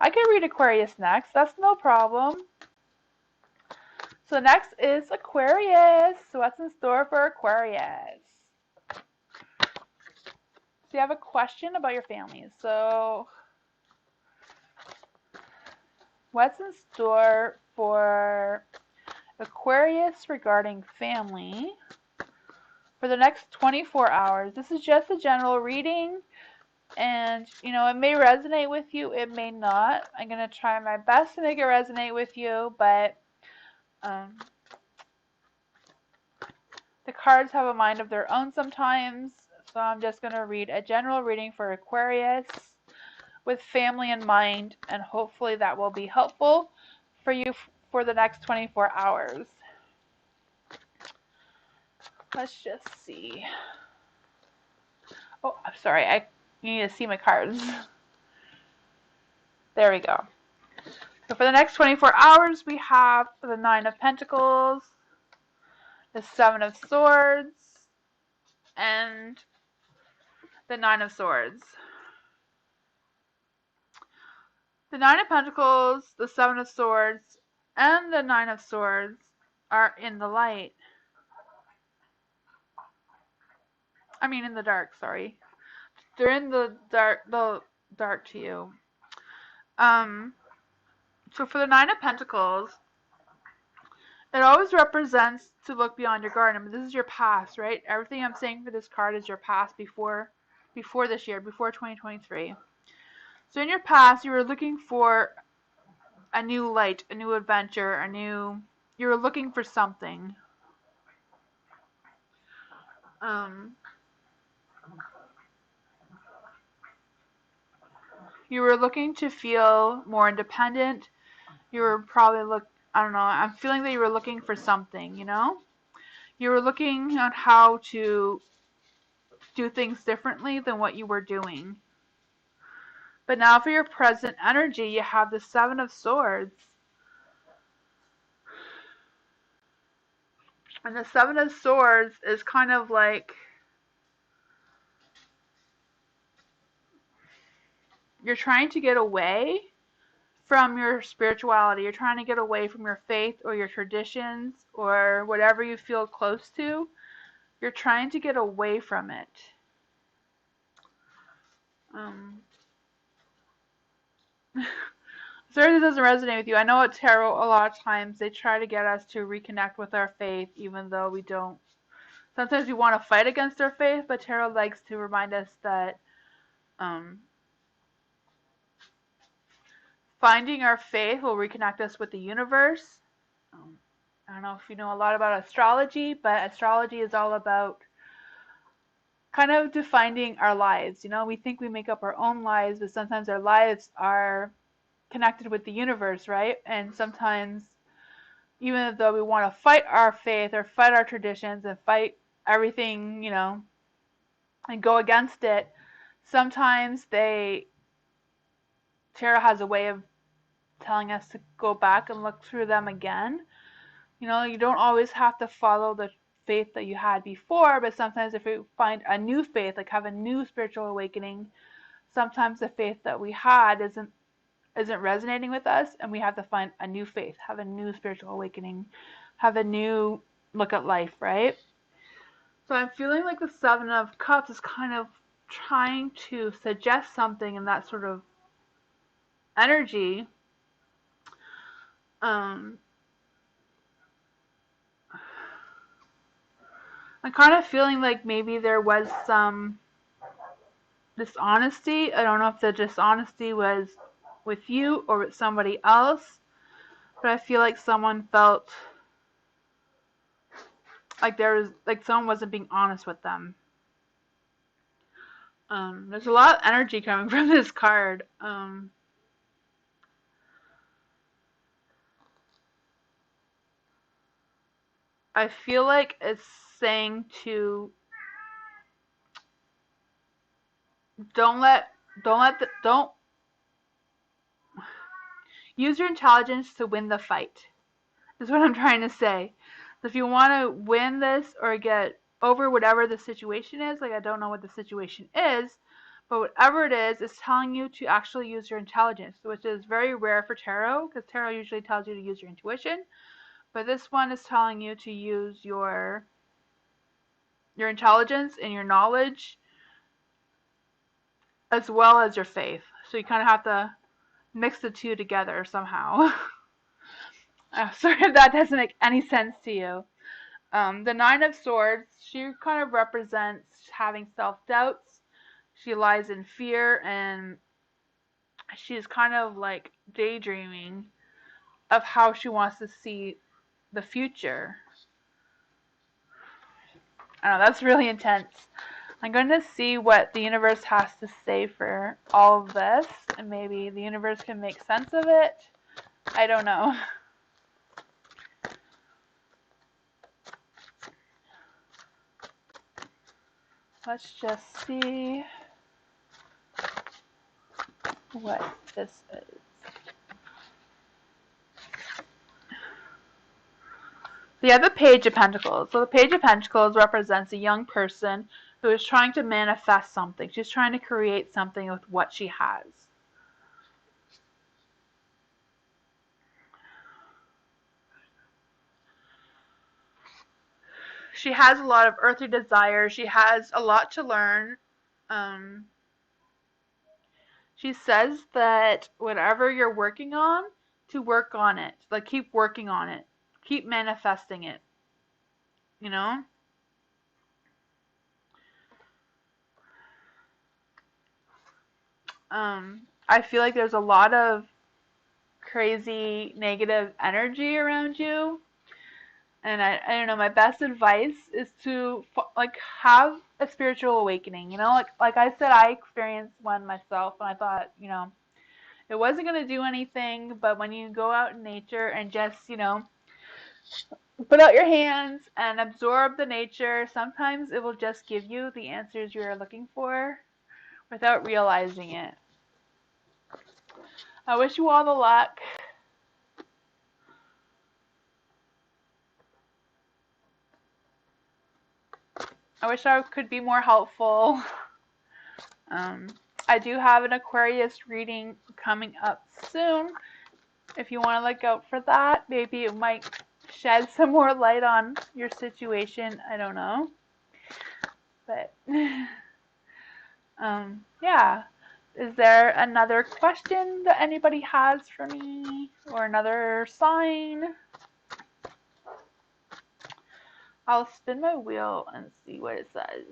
I can read Aquarius next. That's no problem. So next is Aquarius. So what's in store for Aquarius? So you have a question about your family. So what's in store for Aquarius regarding family for the next 24 hours? This is just a general reading. And, it may resonate with you. It may not. I'm going to try my best to make it resonate with you. But the cards have a mind of their own sometimes. So I'm just going to read a general reading for Aquarius with family in mind. And hopefully that will be helpful for you for the next 24 hours. Let's just see. Oh, I'm sorry. You need to see my cards. There we go. So for the next 24 hours, we have the Nine of Pentacles, the Seven of Swords, and the Nine of Swords. The Nine of Pentacles, the Seven of Swords, and the Nine of Swords are in the light. I mean in the dark, sorry. They're in the dark to you. So for the Nine of Pentacles, it always represents to look beyond your garden. But this is your past, right? Everything I'm saying for this card is your past before this year, before 2023. So in your past, you were looking for a new light, a new adventure, you were looking for something. You were looking to feel more independent. You were probably I don't know, I'm feeling that you were looking for something, You were looking at how to do things differently than what you were doing. But now for your present energy, you have the Seven of Swords. And the Seven of Swords is kind of like you're trying to get away from your spirituality. You're trying to get away from your faith or your traditions or whatever you feel close to. You're trying to get away from it. Sorry if this doesn't resonate with you. I know at tarot, a lot of times they try to get us to reconnect with our faith, even though we don't. Sometimes we want to fight against our faith, but tarot likes to remind us that finding our faith will reconnect us with the universe. I don't know if you know a lot about astrology, but astrology is all about kind of defining our lives. You know, we think we make up our own lives, but sometimes our lives are connected with the universe, right? And sometimes, even though we want to fight our faith or fight our traditions and fight everything, you know, and go against it, sometimes tarot has a way of telling us to go back and look through them again. You know, you don't always have to follow the faith that you had before, but sometimes if we find a new faith, like have a new spiritual awakening, sometimes the faith that we had isn't resonating with us, and we have to find a new faith, have a new spiritual awakening, have a new look at life, right? So I'm feeling like the Seven of Cups is kind of trying to suggest something in that sort of energy. I'm kind of feeling like maybe there was some dishonesty. I don't know if the dishonesty was with you or with somebody else, but I feel like someone felt like someone wasn't being honest with them. There's a lot of energy coming from this card. I feel like it's saying to don't use your intelligence to win the fight. Is what I'm trying to say. If you want to win this or get over whatever the situation is, like I don't know what the situation is, but whatever it is, it's telling you to actually use your intelligence, which is very rare for tarot, because tarot usually tells you to use your intuition, but this one is telling you to use your intelligence and your knowledge as well as your faith. So you kind of have to mix the two together somehow. Sorry if that doesn't make any sense to you. The Nine of Swords, she kind of represents having self-doubts. She lies in fear, and she's kind of like daydreaming of how she wants to see the future. I don't know, that's really intense. I'm going to see what the universe has to say for all of this, and maybe the universe can make sense of it. I don't know. Let's just see what this is. So you have the Page of Pentacles. So the Page of Pentacles represents a young person who is trying to manifest something. She's trying to create something with what she has. She has a lot of earthly desires. She has a lot to learn. She says that whatever you're working on, to work on it. Like, keep working on it. Keep manifesting it. You know? I feel like there's a lot of crazy negative energy around you. And I don't know, my best advice is to like have a spiritual awakening. You know, like I said, I experienced one myself, and I thought, you know, it wasn't gonna do anything. But when you go out in nature and just, you know, put out your hands and absorb the nature, sometimes it will just give you the answers you're looking for without realizing it. I wish you all the luck. I wish I could be more helpful. I do have an Aquarius reading coming up soon. If you want to look out for that, maybe it might shed some more light on your situation. I don't know. But, yeah. Is there another question that anybody has for me? Or another sign? I'll spin my wheel and see what it says.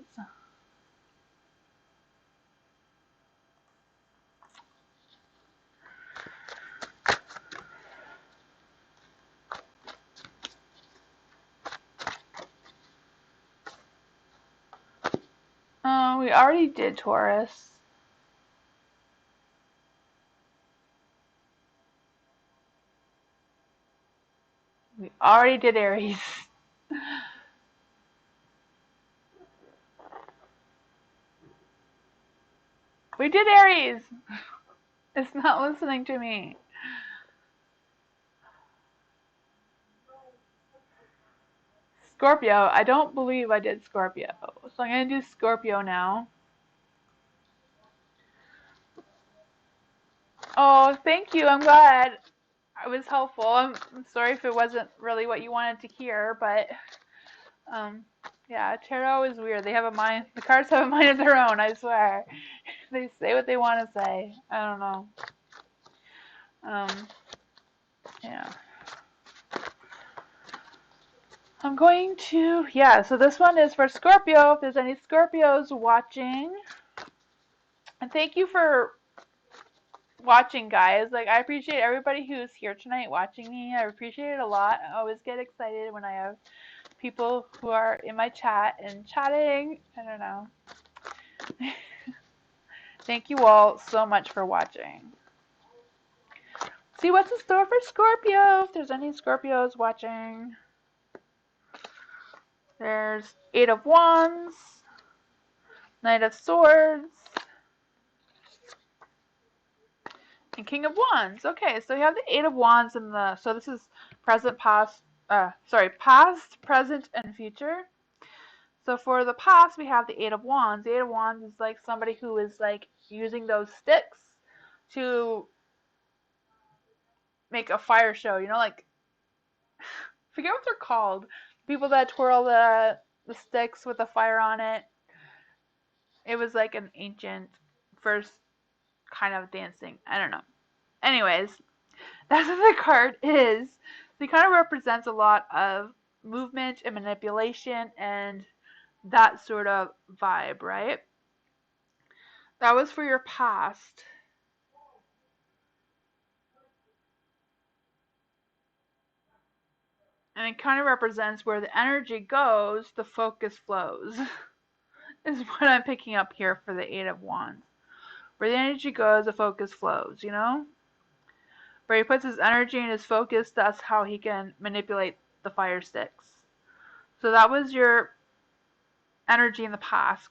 We already did Taurus. We already did Aries. We did Aries. It's not listening to me. Scorpio. I don't believe I did Scorpio. So I'm going to do Scorpio now. Oh, thank you. I'm glad I was helpful. I'm sorry if it wasn't really what you wanted to hear, but yeah, tarot is weird. They have a mind. The cards have a mind of their own, I swear. They say what they want to say. I don't know. Yeah. I'm going to, yeah, so this one is for Scorpio, if there's any Scorpios watching. And thank you for watching, guys. Like, I appreciate everybody who's here tonight watching me. I appreciate it a lot. I always get excited when I have people who are in my chat and chatting. I don't know. Thank you all so much for watching. See what's in store for Scorpio, if there's any Scorpios watching. There's Eight of Wands, Knight of Swords, and King of Wands. Okay, so you have the Eight of Wands in the, so this is past, present, and future. So for the past, we have the Eight of Wands. The Eight of Wands is like somebody who is like using those sticks to make a fire show, you know, like, forget what they're called. People that twirl the sticks with the fire on it. It was like an ancient first kind of dancing. I don't know. Anyways, that's what the card is. So it kind of represents a lot of movement and manipulation and that sort of vibe, right? That was for your past. And it kind of represents where the energy goes, the focus flows. Is what I'm picking up here for the Eight of Wands. Where the energy goes, the focus flows, you know? Where he puts his energy and his focus, that's how he can manipulate the fire sticks. So that was your energy in the past.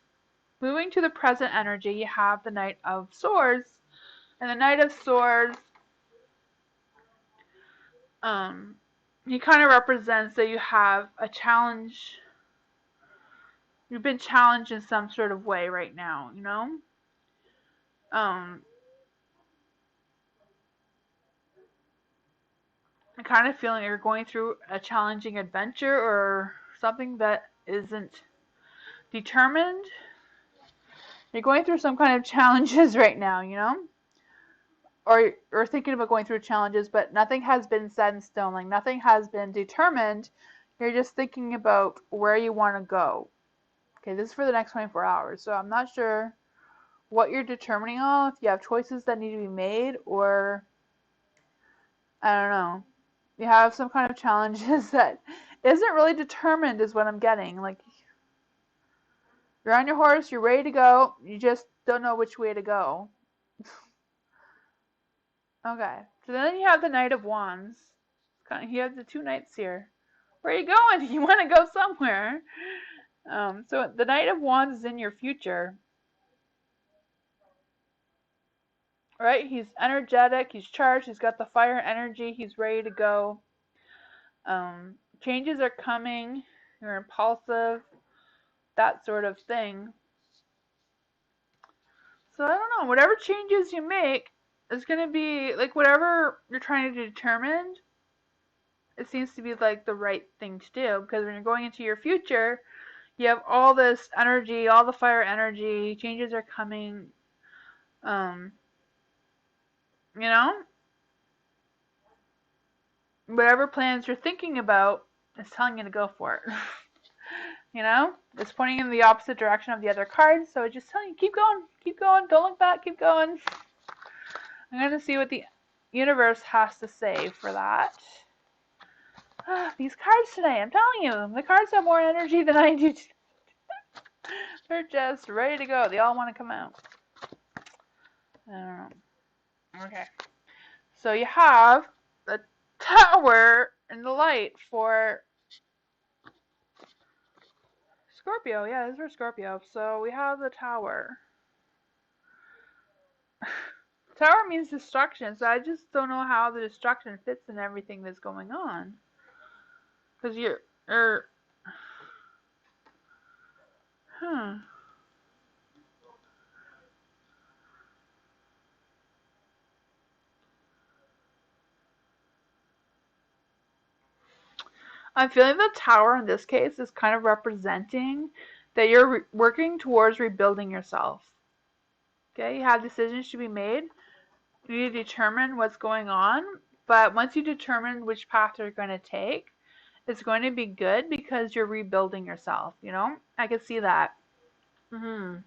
Moving to the present energy, you have the Knight of Swords. And the Knight of Swords, he kind of represents that you have a challenge. You've been challenged in some sort of way right now, you know? I'm kind of feeling you're going through a challenging adventure or something that isn't determined. You're going through some kind of challenges right now, you know? Or thinking about going through challenges, but nothing has been set in stone. Like, nothing has been determined. You're just thinking about where you want to go. Okay, this is for the next 24 hours. So I'm not sure what you're determining on, if you have choices that need to be made, or I don't know. You have some kind of challenges that isn't really determined is what I'm getting. Like, you're on your horse, you're ready to go, you just don't know which way to go. Okay, so then you have the Knight of Wands. You have the two knights here. Where are you going? You want to go somewhere. So the Knight of Wands is in your future. Right? He's energetic, he's charged, he's got the fire energy, he's ready to go. Changes are coming. You're impulsive. that sort of thing. So I don't know, whatever changes you make is going to be, like, whatever you're trying to determine, it seems to be like the right thing to do, because when you're going into your future, you have all this energy, all the fire energy, changes are coming, um, you know, whatever plans you're thinking about is telling you to go for it. You know, it's pointing in the opposite direction of the other cards, so it's just telling you, keep going, don't look back, keep going. I'm going to see what the universe has to say for that. These cards today, I'm telling you, the cards have more energy than I do. They're just ready to go. They all want to come out. I don't know. Okay. So you have the Tower and the Light for Scorpio. Yeah, this is for Scorpio. So we have the Tower. Tower means destruction, so I just don't know how the destruction fits in everything that's going on. Because huh. I'm feeling the Tower in this case is kind of representing that you're working towards rebuilding yourself. Okay, you have decisions to be made. You need to determine what's going on, but once you determine which path you're going to take, it's going to be good because you're rebuilding yourself, you know? I can see that. The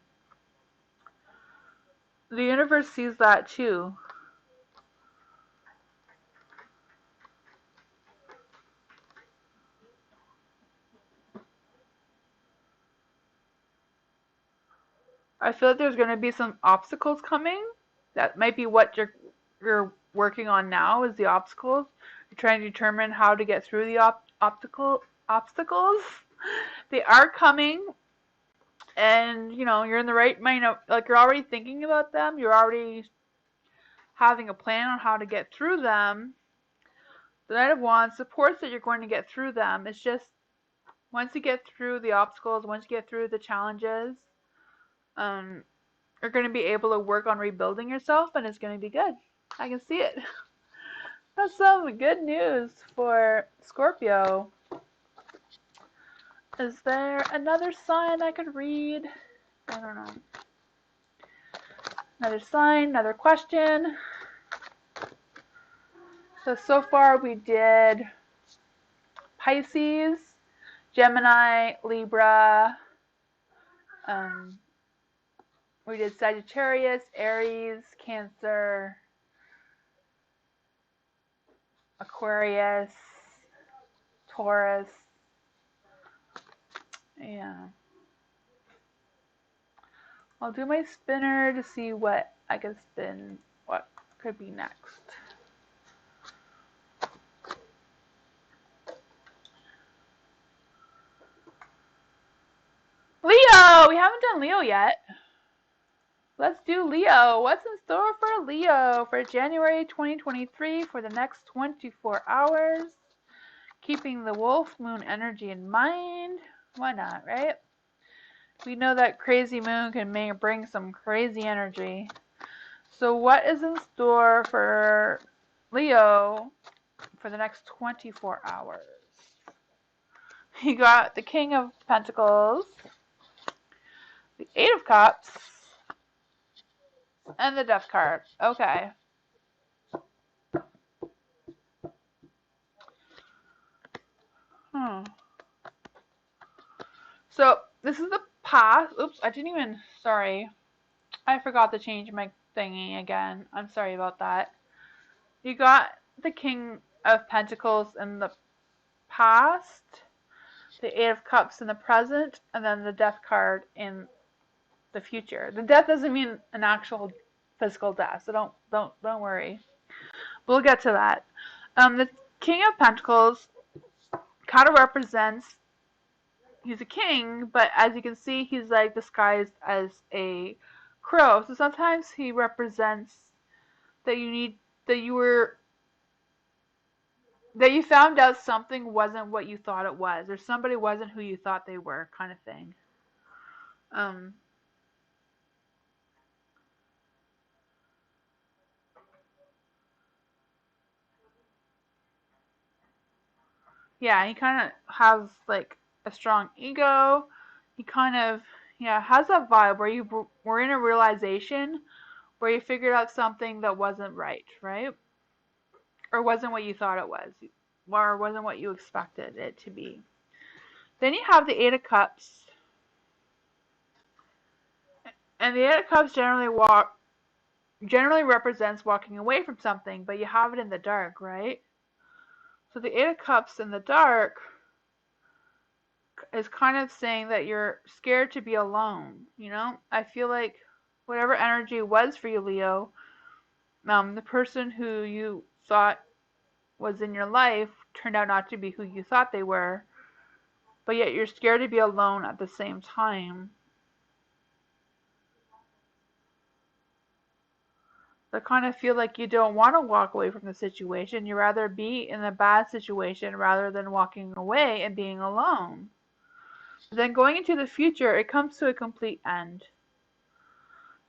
universe sees that too. I feel like there's going to be some obstacles coming. That might be what you're working on now, is the obstacles. You're trying to determine how to get through the obstacles. They are coming, and you know you're in the right mind. Like, you're already thinking about them. You're already having a plan on how to get through them. The Knight of Wands supports that you're going to get through them. It's just once you get through the obstacles, once you get through the challenges, you're going to be able to work on rebuilding yourself, and it's going to be good. I can see it. That's some good news for Scorpio. Is there another sign I could read? I don't know. Another sign, another question. So far we did Pisces, Gemini, Libra. We did Sagittarius, Aries, Cancer, Aquarius, Taurus. Yeah. I'll do my spinner to see what I can spin, what could be next. Leo! We haven't done Leo yet. Let's do Leo. What's in store for Leo for January 2023 for the next 24 hours? Keeping the wolf moon energy in mind. Why not, right? We know that crazy moon can bring some crazy energy. So what is in store for Leo for the next 24 hours? You got the King of Pentacles, the Eight of Cups, and the Death card. Okay. So this is the past. Oops, I didn't even, sorry. I forgot to change my thingy again. I'm sorry about that. You got the King of Pentacles in the past, the Eight of Cups in the present, and then the Death card in the future. The death doesn't mean an actual physical death, so don't worry. We'll get to that. The King of Pentacles kind of represents, he's a king, but as you can see, he's like disguised as a crow. So sometimes he represents that you found out something wasn't what you thought it was, or somebody wasn't who you thought they were, kind of thing. Um, yeah, he kind of has like a strong ego. He kind of, yeah, has that vibe where you were in a realization where you figured out something that wasn't right, right? Or wasn't what you thought it was, or wasn't what you expected it to be. Then you have the Eight of Cups, and the Eight of Cups generally represents walking away from something, but you have it in the dark, right? So the Eight of Cups in the dark is kind of saying that you're scared to be alone, you know? I feel like whatever energy was for you, Leo, the person who you thought was in your life turned out not to be who you thought they were, but yet you're scared to be alone at the same time. I kind of feel like you don't want to walk away from the situation. You rather be in a bad situation rather than walking away and being alone. Then going into the future, it comes to a complete end.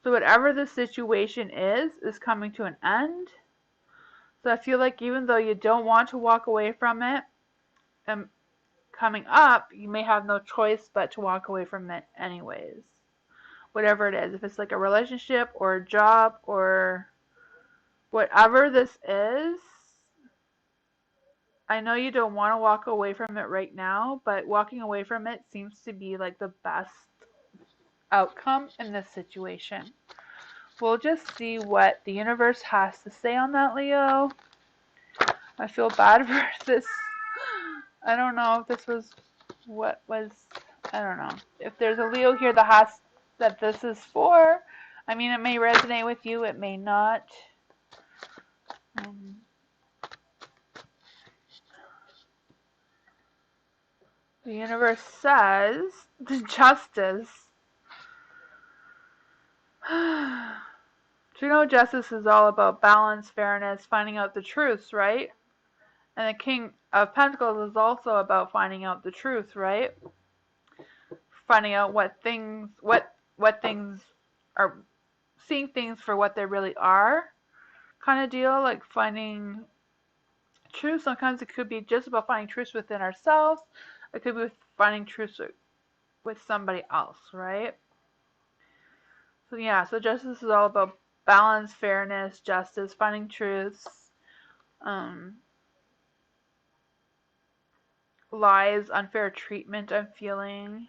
So whatever the situation is coming to an end. So I feel like even though you don't want to walk away from it, coming up, you may have no choice but to walk away from it anyways. Whatever it is, if it's like a relationship or a job or whatever this is, I know you don't want to walk away from it right now, but walking away from it seems to be like the best outcome in this situation. We'll just see what the universe has to say on that, Leo. I feel bad for this. I don't know if this was what was, I don't know. If there's a Leo here that this is for, I mean, it may resonate with you, it may not. The universe says the justice. So you know justice is all about balance, fairness, finding out the truths, right? And the King of Pentacles is also about finding out the truth, right? Finding out what things are, seeing things for what they really are, kind of deal, like finding truth. Sometimes it could be just about finding truth within ourselves. It could be finding truth with somebody else, right? So yeah, so justice is all about balance, fairness, justice, finding truths, lies, unfair treatment, I'm feeling.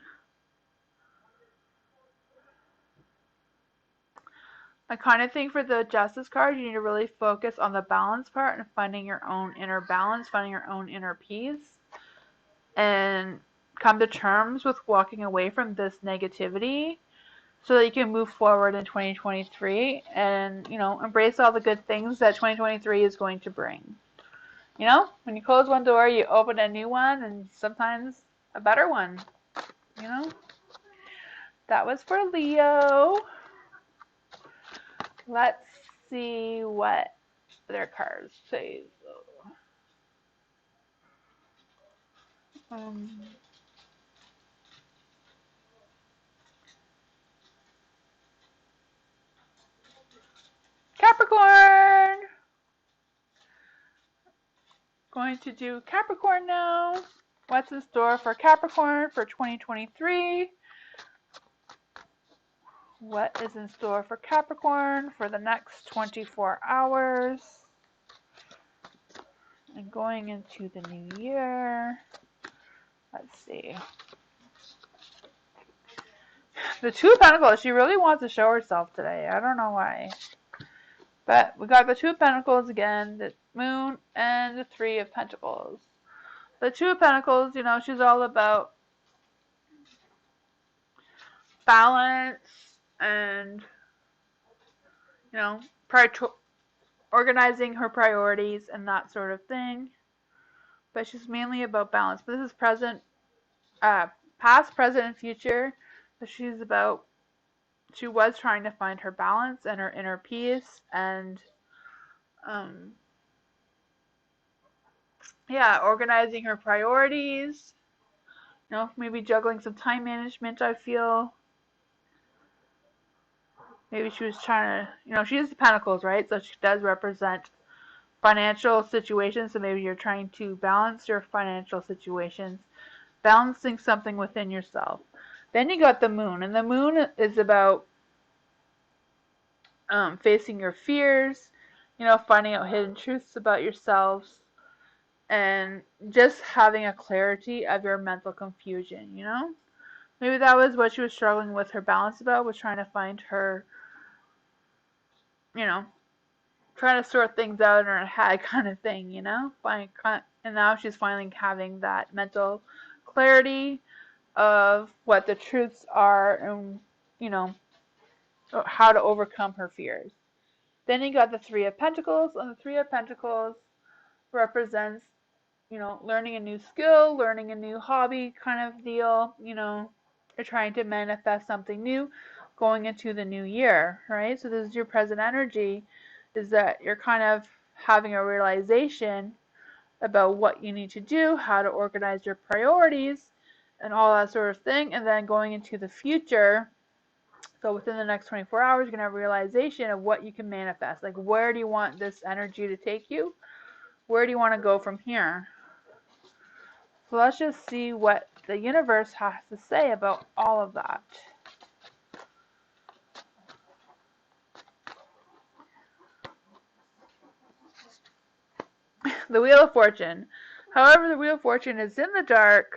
I kind of think for the justice card, you need to really focus on the balance part and finding your own inner balance, finding your own inner peace, and come to terms with walking away from this negativity so that you can move forward in 2023 and, you know, embrace all the good things that 2023 is going to bring. You know, when you close one door, you open a new one, and sometimes a better one. You know, that was for Leo. Let's see what their cards say. Capricorn! Going to do Capricorn now. What's in store for Capricorn for 2023? What is in store for Capricorn for the next 24 hours? And going into the new year. Let's see. The Two of Pentacles, she really wants to show herself today. I don't know why. But we got the Two of Pentacles again, the Moon, and the Three of Pentacles. The Two of Pentacles, you know, she's all about balance and, you know, organizing her priorities and that sort of thing. But she's mainly about balance. But this is past, present, and future. But she was trying to find her balance and her inner peace and, yeah, organizing her priorities. You know, maybe juggling some time management, I feel. Maybe she was trying to, she is the Pentacles, right? So she does represent financial situations. So maybe you're trying to balance your financial situations, balancing something within yourself. Then you got the Moon, and the Moon is about facing your fears, finding out hidden truths about yourselves, and just having a clarity of your mental confusion, Maybe that was what she was struggling with her balance about, was trying to find her, you know, trying to sort things out in her head kind of thing, and now she's finally having that mental clarity of what the truths are and, how to overcome her fears. Then you got the Three of Pentacles, and the Three of Pentacles represents, learning a new skill, learning a new hobby kind of deal, you're trying to manifest something new going into the new year, right? So this is your present energy, is that you're kind of having a realization about what you need to do, how to organize your priorities, and all that sort of thing, and then going into the future. So within the next 24 hours, you're going to have a realization of what you can manifest. Like, where do you want this energy to take you? Where do you want to go from here? So let's just see what the universe has to say about all of that. The Wheel of Fortune. However, the Wheel of Fortune is in the dark,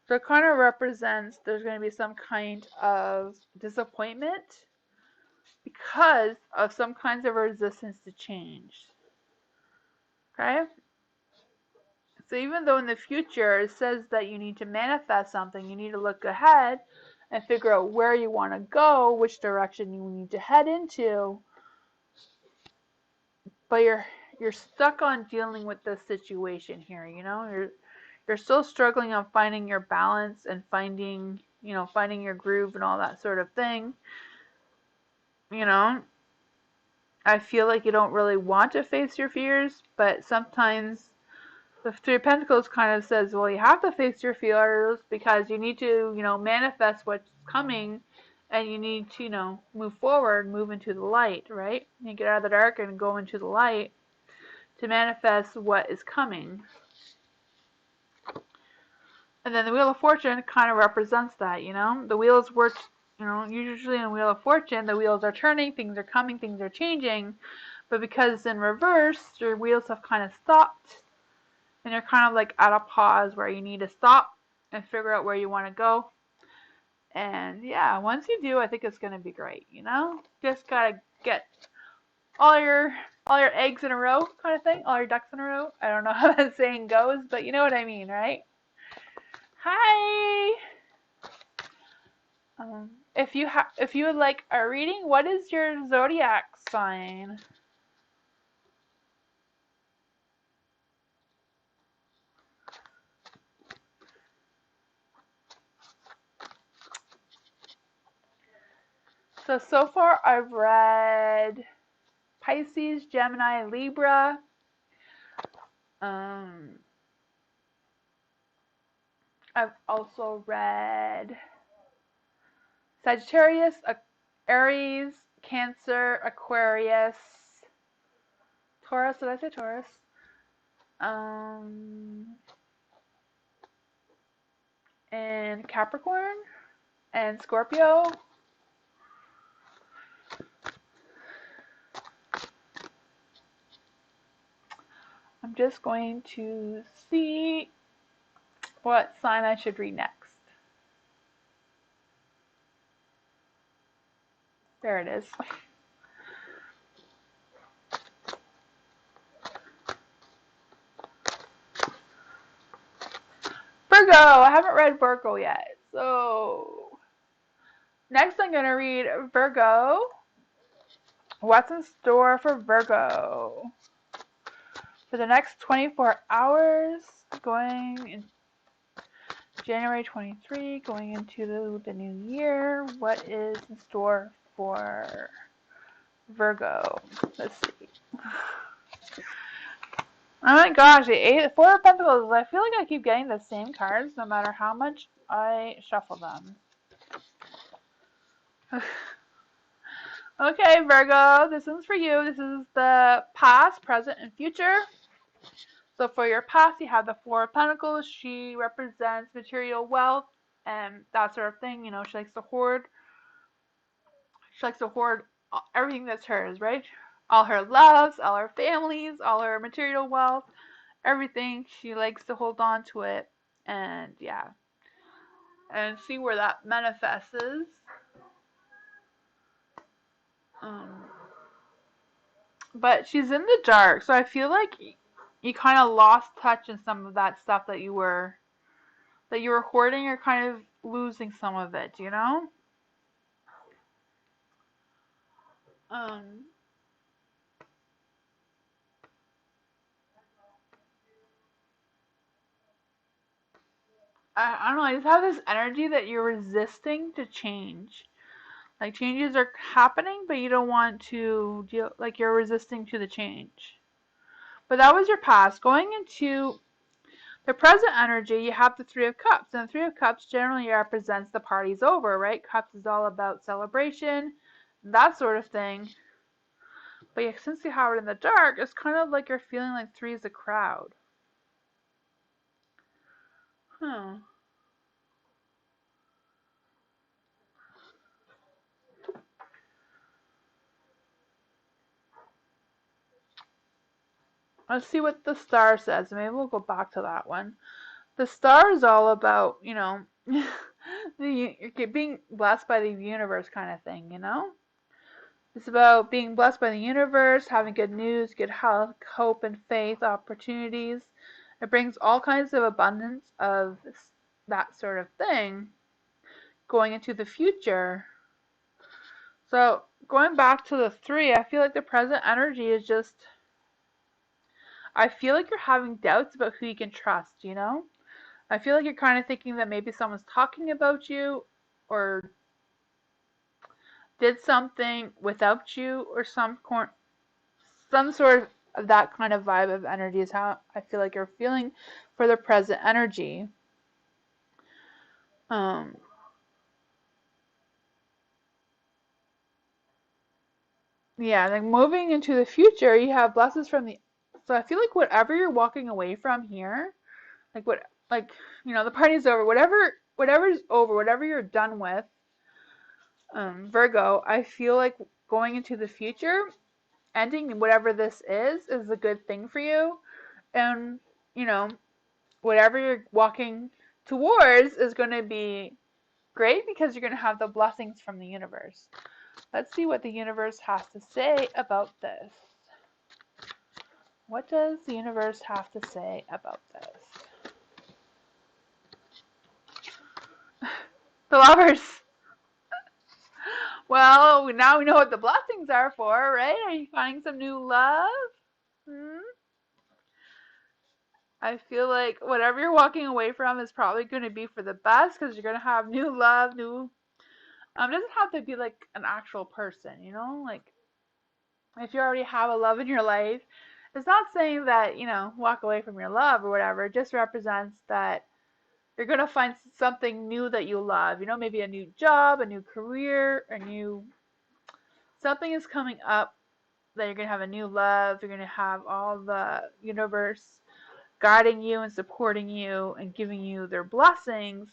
so it kind of represents there's going to be some kind of disappointment because of some kinds of resistance to change. Okay? So even though in the future it says that you need to manifest something, you need to look ahead and figure out where you want to go, which direction you need to head into, but you're stuck on dealing with this situation here, you're still struggling on finding your balance and finding your groove and all that sort of thing. I feel like you don't really want to face your fears, but sometimes the Three of Pentacles kind of says, well, you have to face your fears because you need to, manifest what's coming, and you need to, move forward, move into the light, right? You get out of the dark and go into the light to manifest what is coming. And then the Wheel of Fortune kind of represents that, The wheels work, usually in the Wheel of Fortune, the wheels are turning, things are coming, things are changing. But because it's in reverse, your wheels have kind of stopped. And you're kind of like at a pause where you need to stop and figure out where you want to go. And yeah, once you do, I think it's going to be great, Just got to get all your eggs in a row kind of thing, all your ducks in a row. I don't know how that saying goes, but you know what I mean, right? Hi. If you would like a reading, what is your zodiac sign? So far I've read Pisces, Gemini, Libra. I've also read Sagittarius, Aries, Cancer, Aquarius, Taurus. Did I say Taurus? And Capricorn and Scorpio. I'm just going to see what sign I should read next. There it is. Virgo! I haven't read Virgo yet. So, next I'm going to read Virgo. What's in store for Virgo? For the next 24 hours, going in January 23, going into the new year, what is in store for Virgo? Let's see. Oh my gosh, the Four of Pentacles. I feel like I keep getting the same cards no matter how much I shuffle them. Okay, Virgo, this one's for you. This is the past, present, and future. So for your past, you have the Four of Pentacles. She represents material wealth and that sort of thing. You know, she likes to hoard. She likes to hoard everything that's hers, right? All her loves, all her families, all her material wealth, everything. She likes to hold on to it, and yeah, and see where that manifests. Um, but she's in the dark, so I feel like you kind of lost touch in some of that stuff that you were hoarding. You're kind of losing some of it, you know. Um, I don't know. I just have this energy that you're resisting to change. Like changes are happening, but you don't want to deal. Like you're resisting to the change. But that was your past. Going into the present energy, you have the Three of Cups. And the Three of Cups generally represents the party's over, right? Cups is all about celebration, that sort of thing. But yeah, since you have it in the dark, it's kind of like you're feeling like three is a crowd. Huh. Let's see what the star says. Maybe we'll go back to that one. The star is all about, you know, you're being blessed by the universe kind of thing, you know? It's about being blessed by the universe, having good news, good health, hope, and faith, opportunities. It brings all kinds of abundance of that sort of thing going into the future. So, going back to the three, I feel like the present energy is just, I feel like you're having doubts about who you can trust, you know? I feel like you're kind of thinking that maybe someone's talking about you or did something without you or some sort of that kind of vibe of energy is how I feel like you're feeling for the present energy. Um, yeah, like moving into the future, you have blessings from the. So I feel like whatever you're walking away from here, like you know, the party's over. Whatever's over, whatever you're done with, Virgo. I feel like going into the future, ending whatever this is a good thing for you, and you know, whatever you're walking towards is going to be great because you're going to have the blessings from the universe. Let's see what the universe has to say about this. What does the universe have to say about this? The lovers. Well, now we know what the blessings are for, right? Are you finding some new love? Hmm? I feel like whatever you're walking away from is probably going to be for the best because you're going to have new love, new. It doesn't have to be like an actual person, you know? Like, if you already have a love in your life, it's not saying that, you know, walk away from your love or whatever. It just represents that you're going to find something new that you love. You know, maybe a new job, a new career, a new. Something is coming up that you're going to have a new love. You're going to have all the universe guiding you and supporting you and giving you their blessings.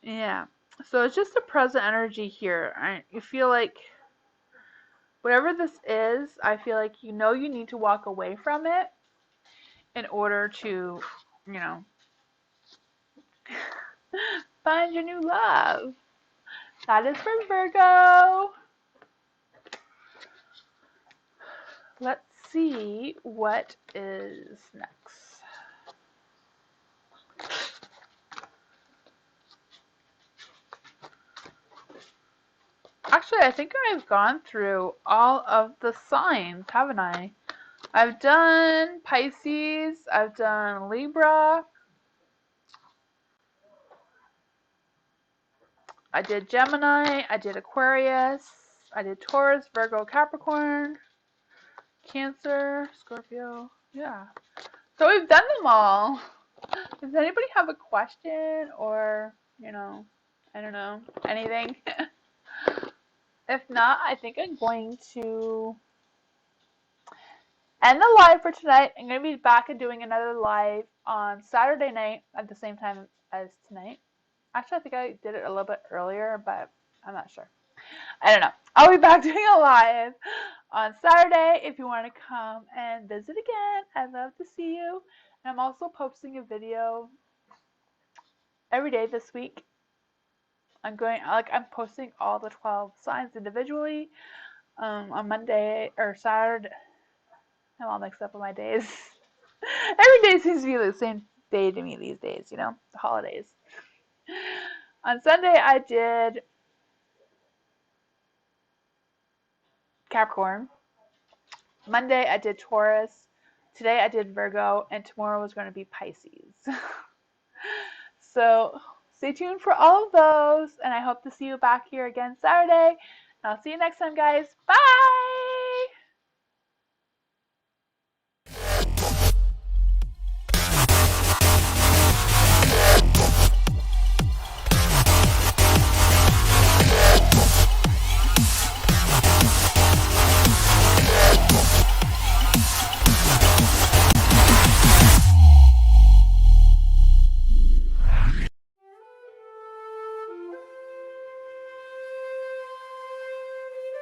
Yeah. So it's just a present energy here. You feel like whatever this is, I feel like you know you need to walk away from it in order to, you know, find your new love. That is for Virgo. Let's see what is next. Actually, I think I've gone through all of the signs, haven't I? I've done Pisces, I've done Libra, I did Gemini, I did Aquarius, I did Taurus, Virgo, Capricorn, Cancer, Scorpio. Yeah. So we've done them all. Does anybody have a question or, you know, I don't know, anything? If not, I think I'm going to end the live for tonight. I'm going to be back and doing another live on Saturday night at the same time as tonight. Actually, I think I did it a little bit earlier, but I'm not sure. I don't know. I'll be back doing a live on Saturday if you want to come and visit again. I'd love to see you. And I'm also posting a video every day this week. I'm posting all the 12 signs individually on Monday or Saturday. I'm all mixed up on my days. Every day seems to be the same day to me these days, you know, the holidays. On Sunday, I did Capricorn. Monday, I did Taurus. Today, I did Virgo. And tomorrow is going to be Pisces. So stay tuned for all of those. And I hope to see you back here again Saturday. And I'll see you next time, guys. Bye!